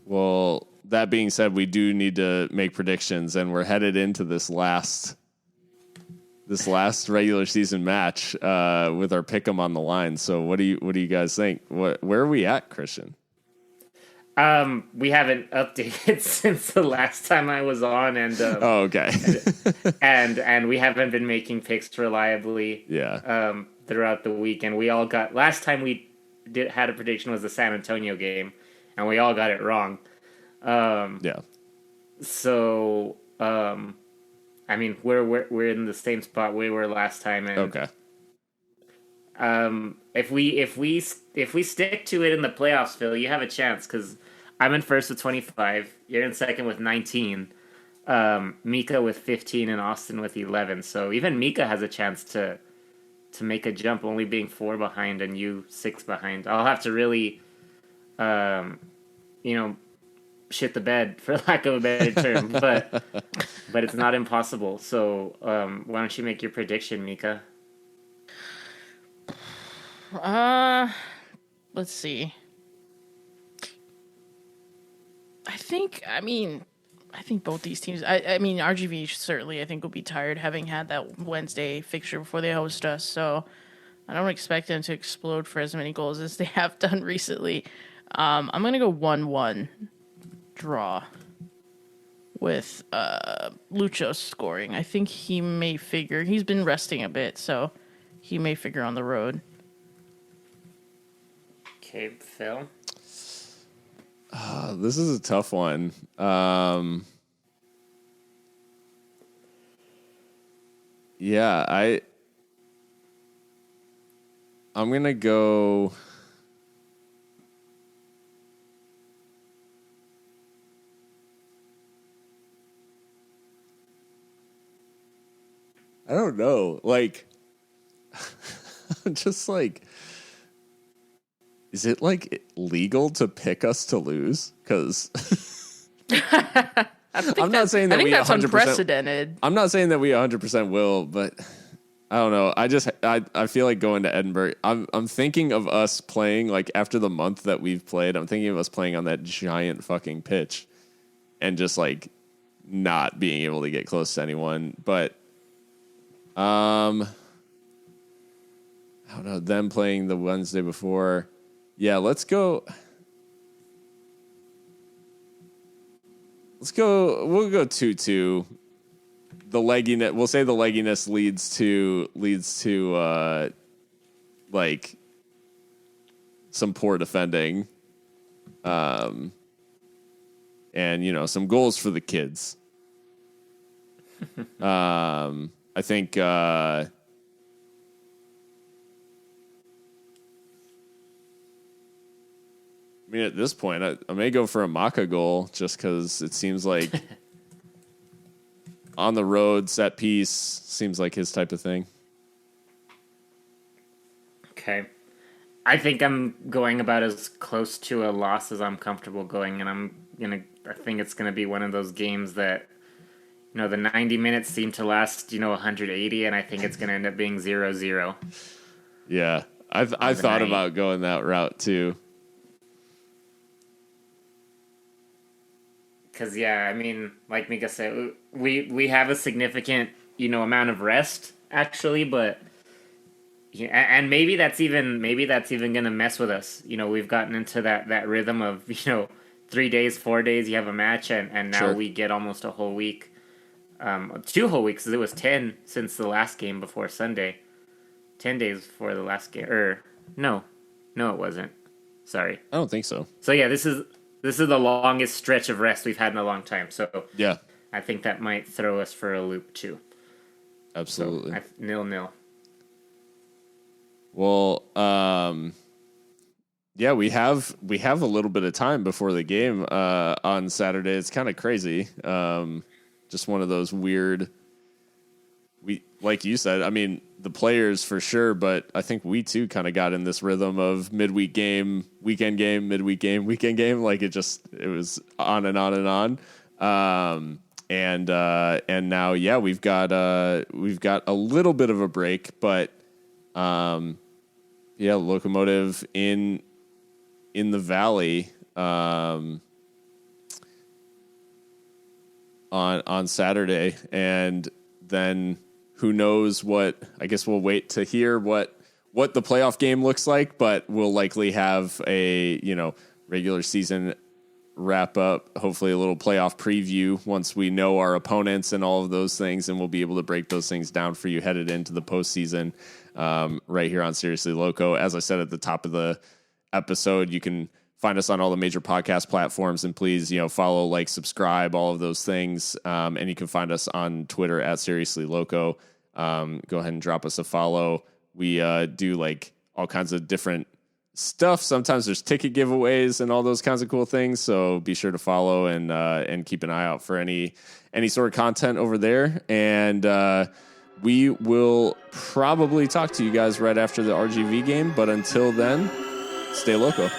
C: Well, that being said, we do need to make predictions, and we're headed into this last regular season match with our pick'em on the line. So, what do you guys think? Where are we at, Christian?
B: We haven't updated since the last time I was on, and
C: Oh, okay.
B: and we haven't been making picks reliably.
C: Yeah.
B: Throughout the week, and we all got last time we had a prediction was the San Antonio game, and we all got it wrong.
C: Yeah.
B: So, I mean, we're in the same spot we were last time, and
C: Okay.
B: if we stick to it in the playoffs, Phil, you have a chance because I'm in first with 25, you're in second with 19, Mika with 15, and Austin with 11. So even Mika has a chance to make a jump, only being 4 behind and you 6 behind. I'll have to really, shit the bed, for lack of a better term, but it's not impossible. So why don't you make your prediction, Mika?
A: Let's see. I think both these teams. I mean, RGV certainly. I think will be tired having had that Wednesday fixture before they host us. So I don't expect them to explode for as many goals as they have done recently. I'm gonna go 1-1 draw with Lucho scoring. I think he may figure. He's been resting a bit, so he may figure on the road.
B: Okay, Phil.
C: This is a tough one. Yeah, I'm gonna go. I don't know. Like, just like. Is it like legal to pick us to lose? Because I'm not saying that
A: I think
C: we
A: that's
C: 100%.
A: unprecedented.
C: I'm not saying that we 100% will, but I don't know. I feel like going to Edinburgh. I'm thinking of us playing like after the month that we've played. I'm thinking of us playing on that giant fucking pitch, and just like not being able to get close to anyone. But I don't know. Them playing the Wednesday before. Yeah, let's go. We'll go 2-2. The legginess. We'll say the legginess leads to like some poor defending, and some goals for the kids. I think. I mean, at this point, I may go for a Maka goal just because it seems like on the road, set piece seems like his type of thing.
B: Okay. I think I'm going about as close to a loss as I'm comfortable going, and I think it's gonna be one of those games that, the 90 minutes seem to last, 180, and I think it's gonna end up being 0-0.
C: Yeah, I thought about going that route too.
B: Because, I mean, like Mika said, we have a significant, amount of rest, actually, but Yeah, and maybe that's even gonna mess with us. You know, we've gotten into that rhythm of 3 days, 4 days, you have a match, and now
C: Sure.
B: we get almost a whole week, 2 whole weeks. It was 10 since the last game before Sunday, 10 days before the last game. Or no, it wasn't. Sorry.
C: I don't think so.
B: So yeah, this is the longest stretch of rest we've had in a long time. So
C: Yeah,
B: I think that might throw us for a loop too.
C: absolutely.
B: 0-0.
C: Well, yeah, we have a little bit of time before the game on Saturday. It's kind of crazy. Just one of those weird. We, like you said, I mean, the players for sure, but I think we too kind of got in this rhythm of midweek game, weekend game, midweek game, weekend game. Like it was on and on and on. And now, yeah, we've got a little bit of a break, but yeah, Locomotive in the Valley on Saturday, and then who knows what? I guess we'll wait to hear what the playoff game looks like, but we'll likely have a regular season wrap up, hopefully a little playoff preview once we know our opponents and all of those things, and we'll be able to break those things down for you headed into the postseason right here on Seriously Loco. As I said at the top of the episode, you can find us on all the major podcast platforms, and please, follow, like, subscribe, all of those things. And you can find us on Twitter at Seriously Loco. Go ahead and drop us a follow. We do like all kinds of different stuff. Sometimes there's ticket giveaways and all those kinds of cool things. So be sure to follow and keep an eye out for any sort of content over there. And we will probably talk to you guys right after the RGV game. But until then, stay loco.